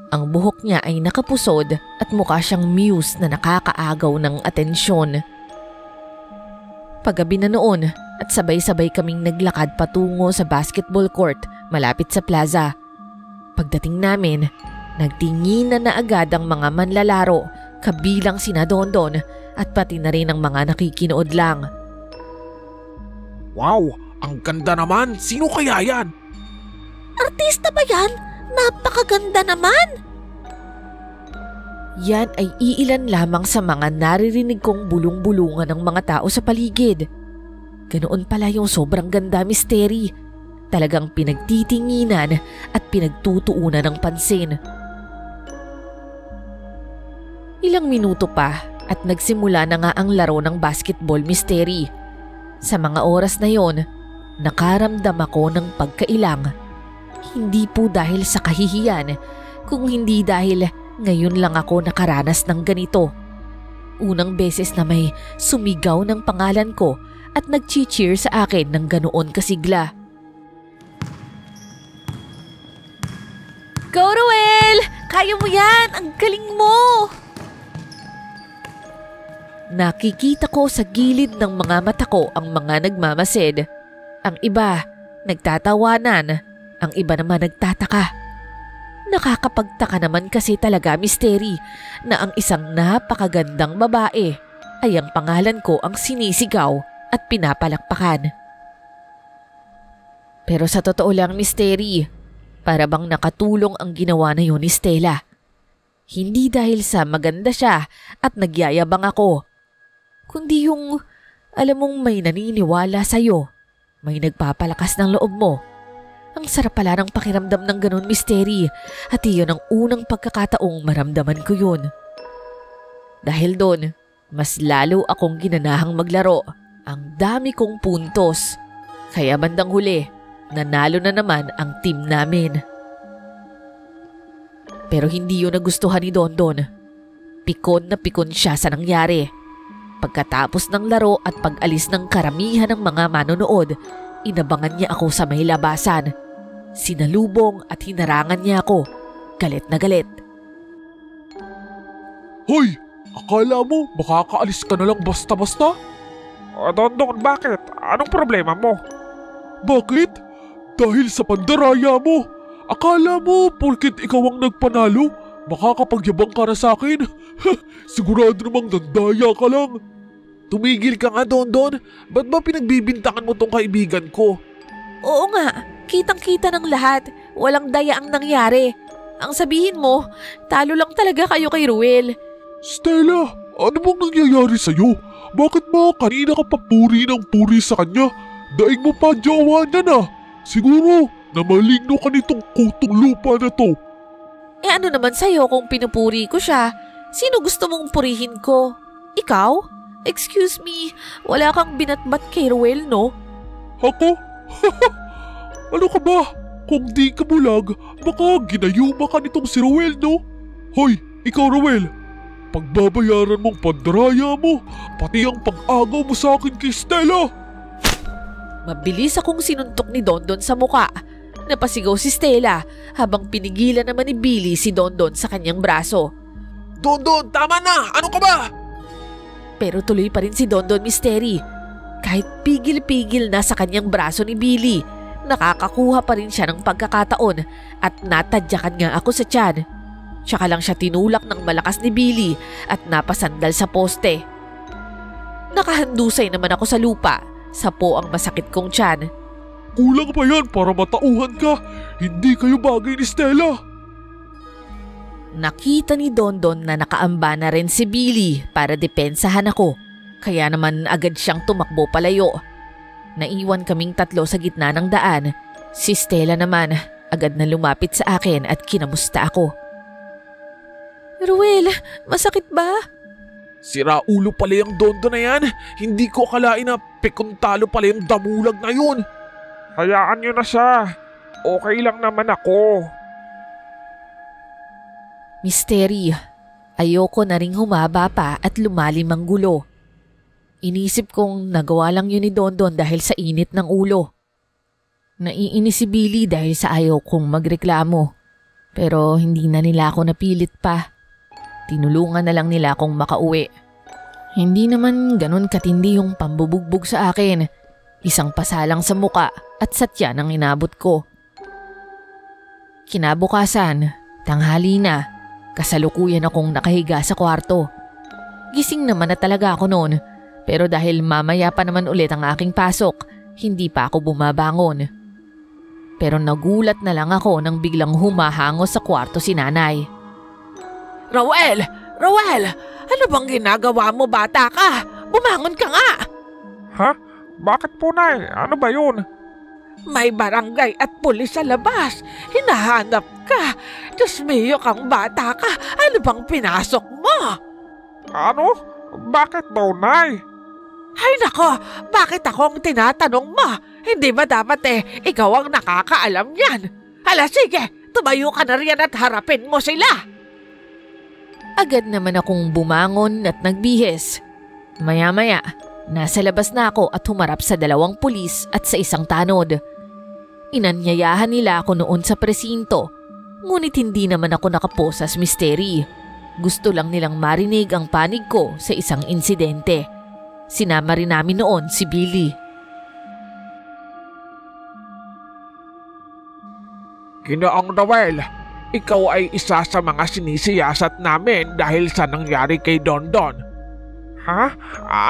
Ang buhok niya ay nakapusod at mukha siyang muse na nakakaagaw ng atensyon. Paggabi na noon at sabay-sabay kaming naglakad patungo sa basketball court malapit sa plaza. Pagdating namin, nagtinginan na agad ang mga manlalaro kabilang sina Dondon at pati na rin ang mga nakikinood lang. Wow, ang ganda naman! Sino kaya yan? Artista ba yan? Napakaganda naman! Yan ay iilan lamang sa mga naririnig kong bulong-bulungan ng mga tao sa paligid. Ganoon pala yung sobrang ganda, Mystery. Talagang pinagtitinginan at pinagtutuunan ng pansin. Ilang minuto pa at nagsimula na nga ang laro ng basketball, Mystery. Sa mga oras na yon, nakaramdam ako ng pagkailang. Hindi po dahil sa kahihiyan, kung hindi dahil ngayon lang ako nakaranas ng ganito. Unang beses na may sumigaw ng pangalan ko at nag-cheer sa akin ng ganoon kasigla. Go, Ruel! Kaya mo yan! Ang galing mo! Nakikita ko sa gilid ng mga mata ko ang mga nagmamasid. Ang iba, nagtatawanan. Ang iba naman nagtataka. Nakakapagtaka naman kasi talaga, Mystery, na ang isang napakagandang babae ay ang pangalan ko ang sinisigaw at pinapalakpakan. Pero sa totoo lang, Mystery, para bang nakatulong ang ginawa na yun ni Stella. Hindi dahil sa maganda siya at nagyayabang ako, kundi yung alam mong may naniniwala sa'yo, may nagpapalakas ng loob mo. Ang sarap pala ng pakiramdam ng ganun, Mystery, at iyon ang unang pagkakataong maramdaman ko yun. Dahil doon, mas lalo akong ginanahang maglaro. Ang dami kong puntos. Kaya bandang huli, nanalo na naman ang team namin. Pero hindi yun nagustuhan ni Dondon. Pikon na pikon siya sa nangyari. Pagkatapos ng laro at pag-alis ng karamihan ng mga manonood, inabangan niya ako sa may labasan. Sinalubong at hinarangan niya ako. Galit na galit. Hoy! Akala mo makakaalis ka na lang basta-basta? Dondon, bakit? Anong problema mo? Bakit? Dahil sa pandaraya mo. Akala mo porkit ikaw ang nagpanalo, makakapagyabang ka na sa akin? Sigurado namang nandaya ka lang. Tumigil ka nga, Dondon. Ba't ba pinagbibintangan mo tong kaibigan ko? Oo nga, kitang-kita ng lahat. Walang daya ang nangyari. Ang sabihin mo, talo lang talaga kayo kay Ruel. Stella, Ano bang nangyayari sa'yo? Bakit ba kanina ka pa puri ng puri sa kanya? Daig mo pa jowa niya na. Siguro na maligno ka nitong kutong lupa na to. Eh ano naman sa'yo kung pinupuri ko siya? Sino gusto mong purihin ko? Ikaw? Excuse me, wala kang binatbat kay Ruel, no? Ako? Ano ka ba? Kung di ka bulag, baka ginayuma ka nitong si Ruel, no? Hoy, ikaw Ruel, pagbabayaran mong pandaraya mo, pati ang pag-agaw mo sa akin kay Stella. Mabilis akong sinuntok ni Dondon sa muka. Napasigaw si Stella habang pinigilan naman ni Billy si Dondon sa kanyang braso. Dondon, tama na! Ano ka ba? Pero tuloy pa rin si Dondon Misteri. Kahit pigil-pigil na sa kanyang braso ni Billy, nakakakuha pa rin siya ng pagkakataon at natadyakan nga ako sa tiyan. Tsaka lang siya tinulak ng malakas ni Billy at napasandal sa poste. Nakahandusay naman ako sa lupa. Sapo ang masakit kong tiyan. Kulang pa yan para matauhan ka. Hindi kayo bagay ni Stella. Nakita ni Dondon na nakaamba na rin si Billy para depensahan ako. Kaya naman agad siyang tumakbo palayo. Naiwan kaming tatlo sa gitna ng daan. Si Stella naman agad na lumapit sa akin at kinamusta ako. Ruel, masakit ba? Sira ulo pala yung Dondon na yan. Hindi ko akalain na pekuntalo pala yung damulag na yun. Hayaan nyo na siya. Okay lang naman ako. Misteri, ayoko na ring humaba pa at lumalim ang gulo. Inisip kong nagawa lang yun ni Dondon dahil sa init ng ulo. Naiinis si Billy dahil sa ayaw kong magreklamo. Pero hindi na nila ako napilit pa. Tinulungan na lang nila akong makauwi. Hindi naman ganun katindi yung pambubugbog sa akin. Isang pasalang sa muka at satya ang inabot ko. Kinabukasan, tanghali na, kasalukuyan akong nakahiga sa kwarto. Gising naman na talaga ako noon, pero dahil mamaya pa naman ulit ang aking pasok, hindi pa ako bumabangon. Pero nagulat na lang ako nang biglang humahango sa kwarto si nanay. Ruel! Ruel! Ano bang ginagawa mo, bata ka? Bumangon ka nga! Ha? Bakit po, Nay? Ano ba yun? May barangay at pulis sa labas. Hinahanap ka. Diyos mio kang bata ka. Ano bang pinasok mo? Ano? Bakit daw, Nay? Ay nako, bakit ako ang tinatanong mo? Hindi ba dapat ikaw ang nakakaalam yan? Hala sige, tumayo ka na riyan at harapin mo sila. Agad naman akong bumangon at nagbihis. Maya-maya, nasa labas na ako at humarap sa 2 pulis at sa isang tanod. Inanyayahan nila ako noon sa presinto, ngunit hindi naman ako nakaposas misteri. Gusto lang nilang marinig ang panig ko sa isang insidente. Sinama rin namin noon si Billy. Ginoong Noel, ikaw ay isa sa mga sinisiyasat namin dahil sa nangyari kay Dondon. Ha?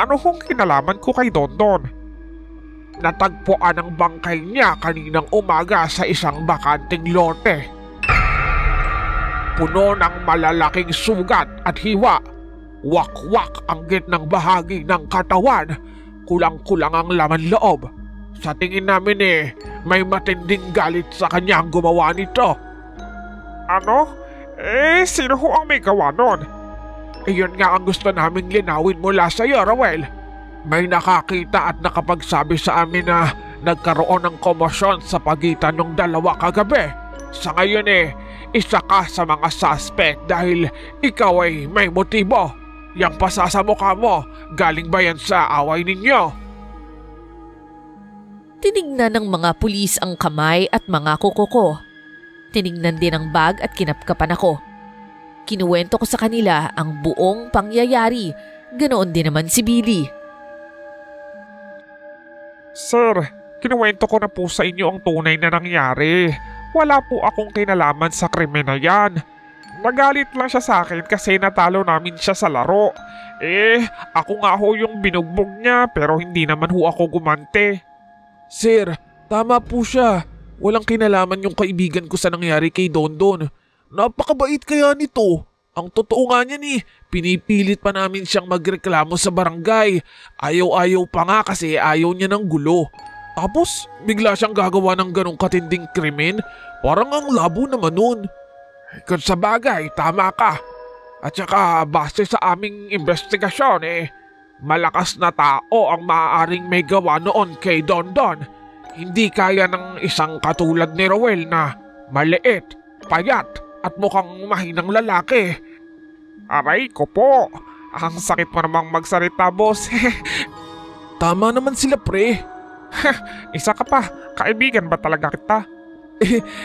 Ano kung kinalaman ko kay Dondon? Natagpuan ang bangkay niya kaninang umaga sa isang bakanting lote. Puno ng malalaking sugat at hiwa. Wak-wak ang gitnang bahagi ng katawan. Kulang-kulang ang laman loob. Sa tingin namin may matinding galit sa kanya ang gumawa nito. Ano? Sino ho ang may gawa nun? Iyon nga ang gusto naming linawin mula sa iyo, Ruel. May nakakita at nakapagsabi sa amin na nagkaroon ng komosyon sa pagitan ng 2 kagabi. Sa ngayon isa ka sa mga suspect dahil ikaw ay may motibo. Yang pasa sa mukha mo, galing ba yan sa away ninyo? Tinignan ng mga pulis ang kamay at mga kuko ko. Tinignan din ang bag at kinapkapan ako. Kinuwento ko sa kanila ang buong pangyayari. Ganoon din naman si Billy. Sir, kinuwento ko na po sa inyo ang tunay na nangyari. Wala po akong kinalaman sa krimen na yan. Nagalit lang siya sa akin kasi natalo namin siya sa laro. Ako nga ho yung binugbog niya pero hindi naman ho ako gumante. Sir, tama po siya. Walang kinalaman yung kaibigan ko sa nangyari kay Dondon. Napakabait kaya nito. Ang totoo nga niyan pinipilit pa namin siyang magreklamo sa barangay. Ayaw-ayaw pa nga kasi ayaw niya ng gulo. Tapos bigla siyang gagawa ng ganong katinding krimen? Parang ang labo naman nun. Kung sa bagay, tama ka. At saka base sa aming investigasyon malakas na tao ang maaaring may gawa noon kay Dondon. Hindi kaya ng isang katulad ni Rowel na maliit, payat at mukhang mahinang lalaki. Aray ko po, ang sakit mo namang magsalita, boss. Tama naman sila, pre. Isa ka pa, kaibigan ba talaga kita?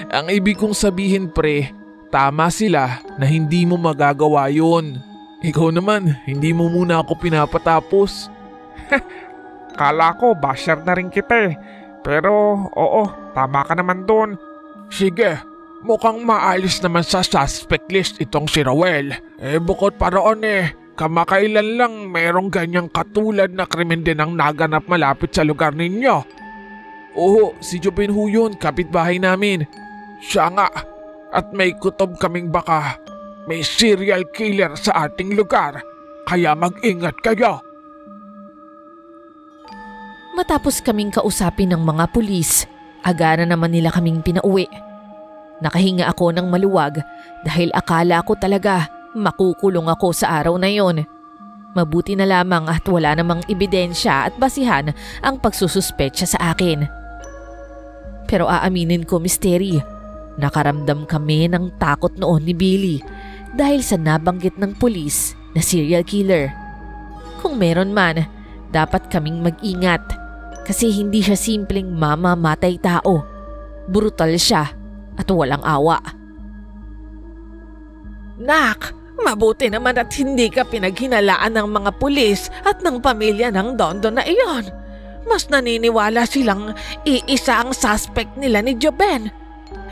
Ang ibig kong sabihin, pre, tama sila na hindi mo magagawa yun. Ikaw naman, hindi mo muna ako pinapatapos. Kala ko basher na rin kita Pero oo, tama ka naman doon. Sige, mukhang maalis naman sa suspect list itong si Rowel. Bukod pa roon kamakailan lang mayroong ganyang katulad na krimen din ang naganap malapit sa lugar ninyo. Oo, si Jobin ho yun, kapitbahay namin. Siya nga, at may kutob kaming baka may serial killer sa ating lugar, kaya mag-ingat kayo. Matapos kaming kausapin ng mga pulis, agad na naman nila kaming pinauwi. Nakahinga ako ng maluwag dahil akala ko talaga makukulong ako sa araw na yon. Mabuti na lamang at wala namang ebidensya at basihan ang pagsususpetsya sa akin. Pero aaminin ko, Misteri, nakaramdam kami ng takot noon ni Billy dahil sa nabanggit ng pulis na serial killer. Kung meron man, dapat kaming mag-ingat kasi hindi siya simpleng mamamatay tao. Brutal siya at walang awa. Nak, mabuti naman at hindi ka pinaghinalaan ng mga pulis at ng pamilya ng Dondon na iyon. Mas naniniwala silang iisa ang suspect nila ni Joben.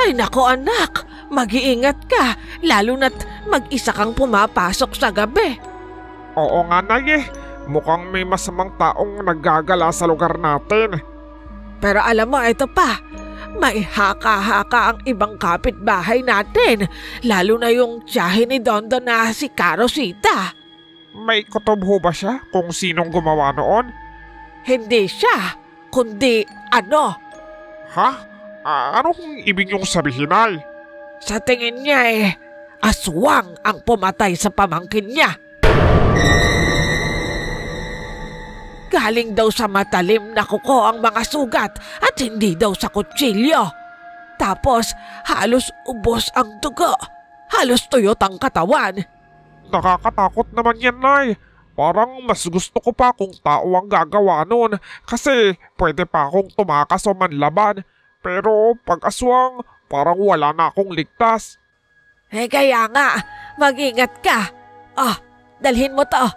Ay nako anak, mag-iingat ka lalo na't mag-isa kang pumapasok sa gabi. Oo nga Nay, mukhang may masamang taong naggagala sa lugar natin. Pero alam mo, ito pa, may haka-haka ang ibang kapitbahay natin, lalo na yung tiyahin ni Dondon na si Carosita. May kutob ho ba siya kung sinong gumawa noon? Hindi siya, kundi ano? Ha? Anong ibig niyong sabihin, Nay? Sa tingin niya aswang ang pumatay sa pamangkin niya. Galing daw sa matalim na kuko ang mga sugat at hindi daw sa kutsilyo. Tapos halos ubos ang dugo. Halos tuyot ang katawan. Nakakatakot naman yan, Nay. Parang mas gusto ko pa kung tao ang gagawa nun kasi pwede pa akong tumakas o manlaban. Pero pag aswang, parang wala na akong ligtas. Kaya nga, mag-ingat ka. Dalhin mo to.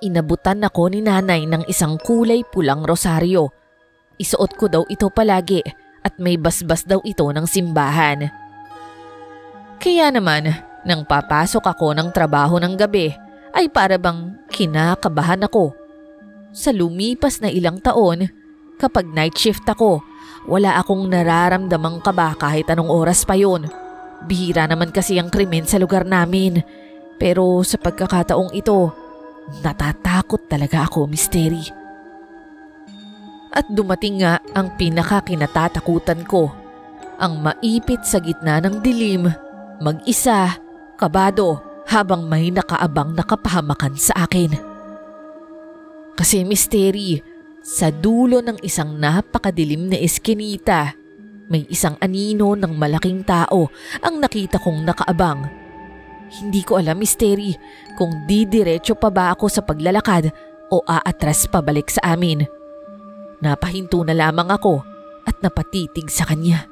Inabutan ako ni nanay ng isang kulay pulang rosaryo. Isuot ko daw ito palagi at may basbas daw ito ng simbahan. Kaya naman, nang papasok ako ng trabaho ng gabi, ay para bang kinakabahan ako. Sa lumipas na ilang taon, kapag night shift ako, wala akong nararamdamang kaba kahit anong oras pa yun. Bihira naman kasi ang krimen sa lugar namin. Pero sa pagkakataong ito, natatakot talaga ako, Misteri. At dumating nga ang pinakakinatatakutan ko. Ang maipit sa gitna ng dilim, mag-isa, kabado, habang may nakaabang na kapahamakan sa akin. Kasi Misteri, sa dulo ng isang napakadilim na eskinita, may isang anino ng malaking tao ang nakita kong nakaabang. Hindi ko alam, Misteri, kung didiretso pa ba ako sa paglalakad o aatras pabalik sa amin. Napahinto na lamang ako at napatitig sa kanya.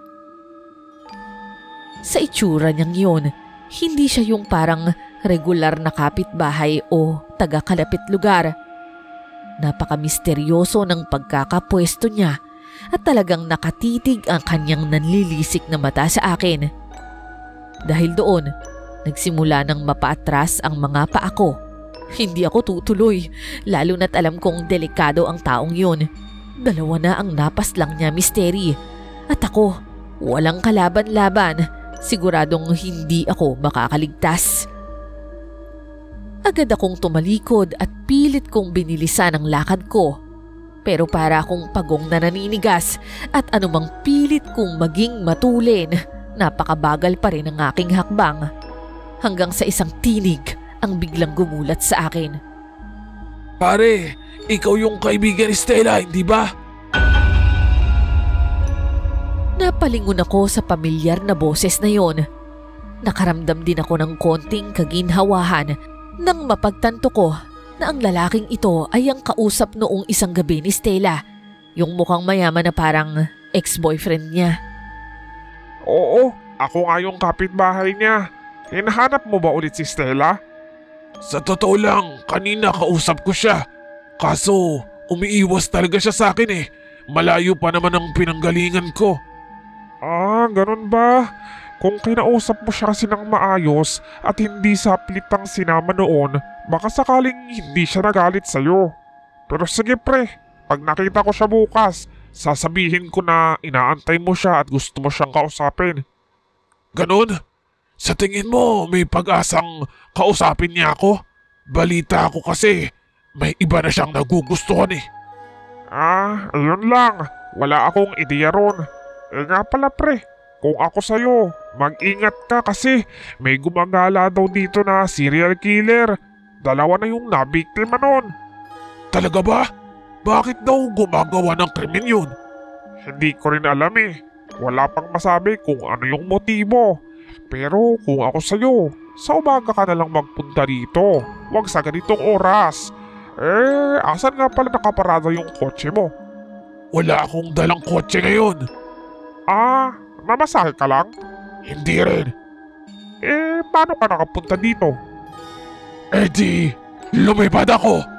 Sa itsura niyang yun, hindi siya yung parang regular na kapitbahay o taga-kalapit lugar. Napaka-misteryoso ng pagkakapwesto niya at talagang nakatitig ang kanyang nanlilisik na mata sa akin. Dahil doon, nagsimula nang mapaatras ang mga paa ko. Hindi ako tutuloy, lalo na't alam kong delikado ang taong yun. Dalawa na ang napas lang niya, Misteri. At ako, walang kalaban-laban, siguradong hindi ako makakaligtas. Agad akong tumalikod at pilit kong binilisan ang lakad ko. Pero para akong pagong na naninigas at anumang pilit kong maging matulin, napakabagal pa rin ang aking hakbang. Hanggang sa isang tinig ang biglang gumulat sa akin. Pare, ikaw yung kaibigan ni Stella, hindi ba? Napalingon ako sa pamilyar na boses na yon. Nakaramdam din ako ng konting kaginhawahan nang mapagtanto ko na ang lalaking ito ay ang kausap noong isang gabi ni Stella, yung mukhang mayaman na parang ex-boyfriend niya. Oo, ako nga yung kapitbahay niya. Hinahanap mo ba ulit si Stella? Sa totoo lang, kanina kausap ko siya. Kaso, umiiwas talaga siya sa akin eh. Malayo pa naman ang pinanggalingan ko. Ah, ganun ba? Kung kinausap mo siya kasi ng maayos at hindi saplit ang sinama noon, baka sakaling hindi siya nagalit sa'yo. Pero sige pre, pag nakita ko siya bukas, sasabihin ko na inaantay mo siya at gusto mo siyang kausapin. Ganun? Sa tingin mo may pag-asang kausapin niya ako? Balita ko kasi may iba na siyang nagugustuhan eh. Ah, ayun lang. Wala akong ideya ron. Eh nga pala pre, kung ako sa'yo, mag-ingat ka kasi may gumagala daw dito na serial killer. 2 na yung nabiktima nun. Talaga ba? Bakit daw gumagawa ng krimen yun? Hindi ko rin alam eh. Wala pang masabi kung ano yung motibo. Pero kung ako sa'yo, sa umaga ka na lang magpunta dito. Huwag sa ganitong oras. Eh, asan nga pala nakaparada yung kotse mo? Wala akong dalang kotse ngayon. Ah, namasahe ka lang? Hindi rin. Eh, paano ka nakapunta dito? Eh di, lumipad ako.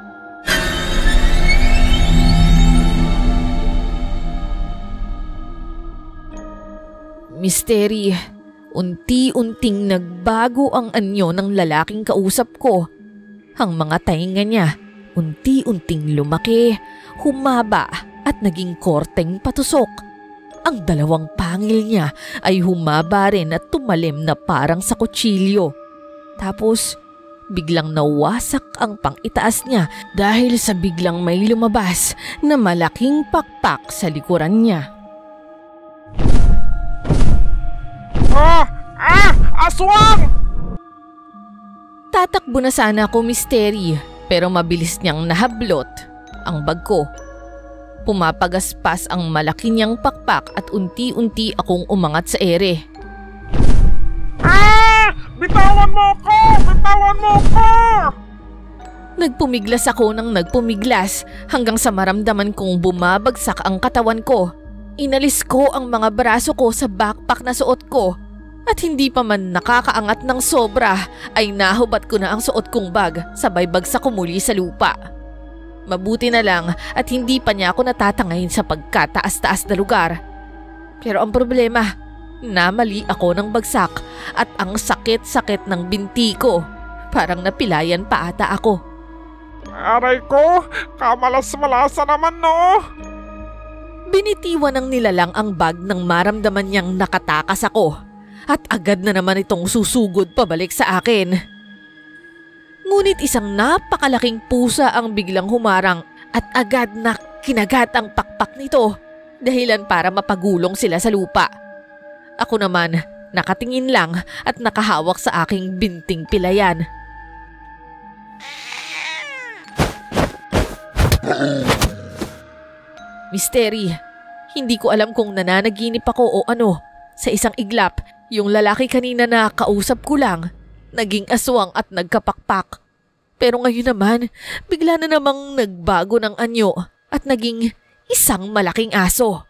Misteri, unti-unting nagbago ang anyo ng lalaking kausap ko. Ang mga tainga niya, unti-unting lumaki, humaba at naging korteng patusok. Ang 2 pangil niya ay humaba rin at tumalim na parang sa kutsilyo. Tapos, biglang nawasak ang pang-itaas niya dahil sa biglang may lumabas na malaking pakpak sa likuran niya. Aswang! Tatakbo na sana ako, Misteri, pero mabilis niyang nahablot ang bag ko. Pumapagaspas ang malaki niyang pakpak at unti-unti akong umangat sa ere. Bitawan mo ko! Bitawan mo ko! Nagpumiglas ako ng nagpumiglas hanggang sa maramdaman kong bumabagsak ang katawan ko. Inalis ko ang mga braso ko sa backpack na suot ko at hindi pa man nakakaangat ng sobra ay nahubat ko na ang suot kong bag sabay bagsak ko muli sa lupa. Mabuti na lang at hindi pa niya ako natatangayin sa pagkataas-taas na lugar. Pero ang problema, namali ako ng bagsak at ang sakit-sakit ng binti ko. Parang napilayan pa ata ako. Aray ko, kamalas-malasa naman no! Binitiwan ng nilalang ang bag nang maramdaman niyang nakatakas ako at agad na naman itong susugod pabalik sa akin. Ngunit isang napakalaking pusa ang biglang humarang at agad na kinagat ang pakpak nito, dahilan para mapagulong sila sa lupa. Ako naman, nakatingin lang at nakahawak sa aking binting pilayan. Misteri, hindi ko alam kung nananaginip ako o ano. Sa isang iglap, yung lalaki kanina na kausap ko lang, naging aswang at nagkapakpak. Pero ngayon naman, bigla na namang nagbago ng anyo at naging isang malaking aso.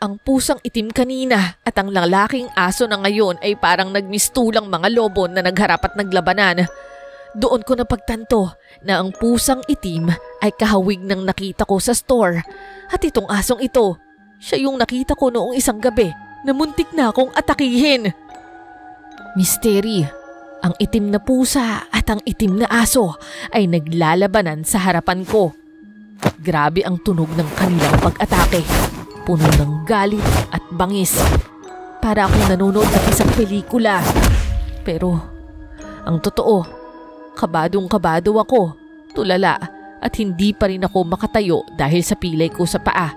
Ang pusang itim kanina at ang lalaking aso na ngayon ay parang nagmistulang mga lobo na nagharap at naglabanan. Doon ko napagtanto na ang pusang itim ay kahawig ng nakita ko sa store. At itong asong ito, siya yung nakita ko noong isang gabi na muntik na akong atakihin. Misteri, ang itim na pusa at ang itim na aso ay naglalabanan sa harapan ko. Grabe ang tunog ng kanilang pag-atake. Puno ng galit at bangis. para akong nanonood ng isang pelikula. Pero ang totoo, kabadong-kabado ako, tulala at hindi pa rin ako makatayo dahil sa pilay ko sa paa.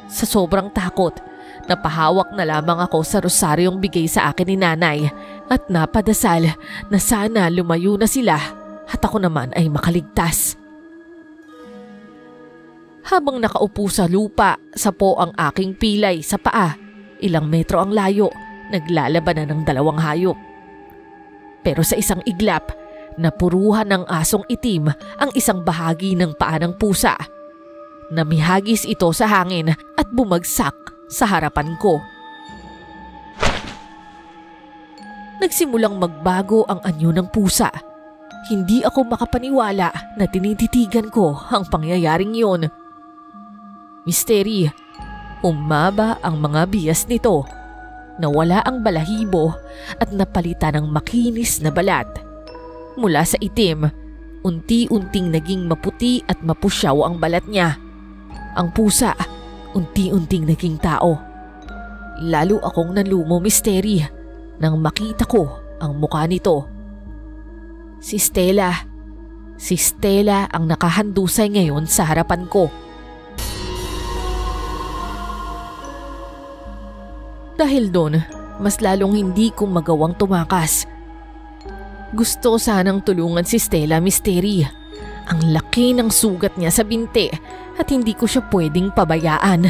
Sa sobrang takot, napahawak na lamang ako sa rosaryong bigay sa akin ni nanay at napadasal na sana lumayo na sila at ako naman ay makaligtas. Habang nakaupo sa lupa, sapo ang aking pilay sa paa, ilang metro ang layo, naglalabanan ng dalawang hayop. Pero sa isang iglap, napuruhan ng asong itim ang isang bahagi ng paa ng pusa. Namihagis ito sa hangin at bumagsak sa harapan ko. Nagsimulang magbago ang anyo ng pusa. Hindi ako makapaniwala na tinititigan ko ang pangyayaring yun. Misteri, umaba ang mga bias nito. Nawala ang balahibo at napalitan ng makinis na balat. Mula sa itim, unti-unting naging maputi at mapusyaw ang balat niya. Ang pusa, unti-unting naging tao. Lalo akong nalumo, Misteri, nang makita ko ang mukha nito. Si Stella. Si Stella ang nakahandusay ngayon sa harapan ko. Dahil doon, mas lalong hindi ko magawang tumakas. Gusto sanang tulungan si Stella, Misteri. Ang laki ng sugat niya sa binti at hindi ko siya pwedeng pabayaan.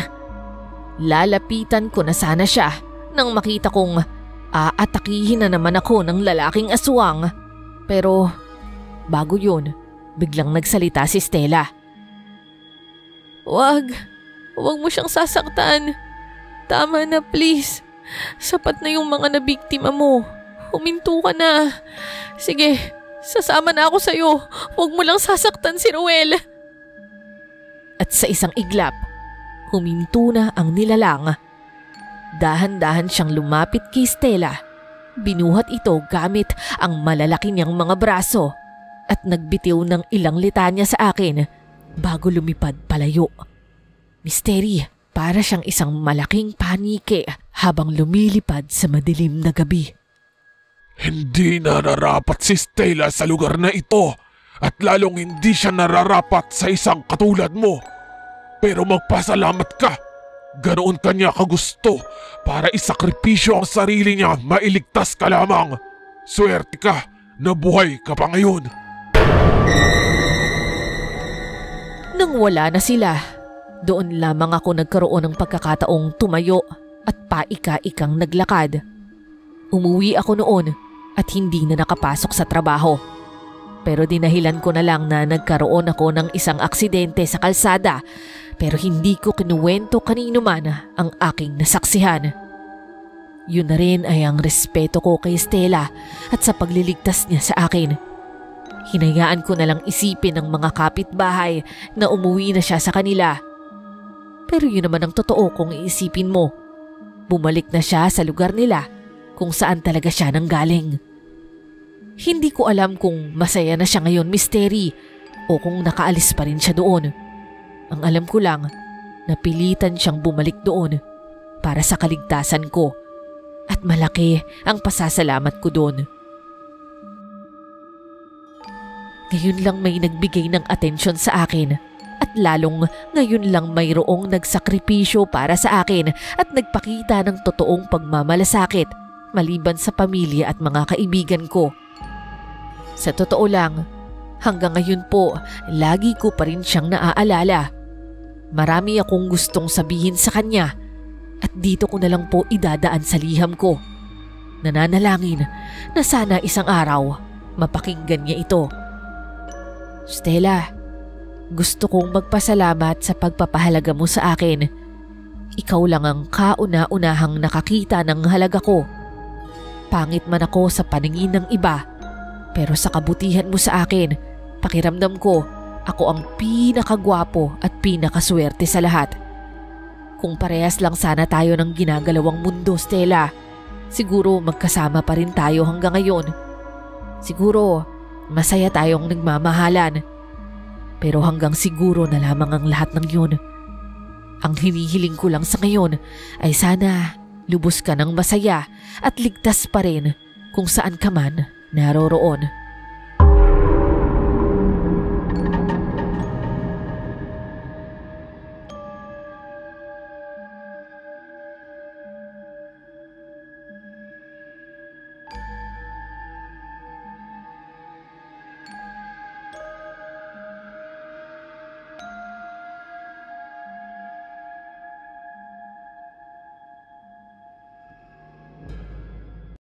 Lalapitan ko na sana siya nang makita kong aatakihin na naman ako ng lalaking aswang. Pero bago yun, biglang nagsalita si Stella. Huwag mo siyang sasaktan. Tama na, please. Sapat na yung mga nabiktima mo. Huminto ka na. Sige, sasama na ako sa'yo. Huwag mo lang sasaktan si Ruel. At sa isang iglap, huminto na ang nilalang. Dahan-dahan siyang lumapit kay Stella. Binuhat ito gamit ang malalaki niyang mga braso at nagbitiw ng ilang litanya sa akin bago lumipad palayo. Misteri, para siyang isang malaking panike habang lumilipad sa madilim na gabi. Hindi nararapat si Stella sa lugar na ito at lalong hindi siya nararapat sa isang katulad mo. Pero magpasalamat ka. Ganoon kanya kagusto para isakripisyo ang sarili niya, mailigtas ka lamang. Swerte ka na buhay ka pa ngayon. Nang wala na sila, doon lamang ako nagkaroon ng pagkakataong tumayo at paika-ikang naglakad. Umuwi ako noon at hindi na nakapasok sa trabaho. Pero dinahilan ko na lang na nagkaroon ako ng isang aksidente sa kalsada pero hindi ko kinuwento kanino man ang aking nasaksihan. Yun na rin ay ang respeto ko kay Stella at sa pagliligtas niya sa akin. Hinayaan ko na lang isipin ng mga kapitbahay na umuwi na siya sa kanila. Pero yun naman ang totoo kung iisipin mo. Bumalik na siya sa lugar nila kung saan talaga siya nanggaling. Hindi ko alam kung masaya na siya ngayon, Misteri, o kung nakaalis pa rin siya doon. Ang alam ko lang, napilitan siyang bumalik doon para sa kaligtasan ko at malaki ang pasasalamat ko doon. Ngayon lang may nagbigay ng atensyon sa akin at lalong ngayon lang mayroong nagsakripisyo para sa akin at nagpakita ng totoong pagmamalasakit maliban sa pamilya at mga kaibigan ko. Sa totoo lang, hanggang ngayon po, lagi ko pa rin siyang naaalala. Marami akong gustong sabihin sa kanya at dito ko na lang po idadaan sa liham ko. Nananalangin na sana isang araw mapakinggan niya ito. Stella, gusto kong magpasalamat sa pagpapahalaga mo sa akin. Ikaw lang ang kauna-unahang nakakita ng halaga ko. Pangit man ako sa paningin ng iba, pero sa kabutihan mo sa akin, pakiramdam ko, ako ang pinakagwapo at pinakaswerte sa lahat. Kung parehas lang sana tayo ng ginagalawang mundo, Stella, siguro magkasama pa rin tayo hanggang ngayon. Siguro, masaya tayong nagmamahalan. Pero hanggang siguro na lamang ang lahat ng yun. Ang hinihiling ko lang sa ngayon ay sana lubos ka ng masaya at ligtas pa rin kung saan ka man naroroon.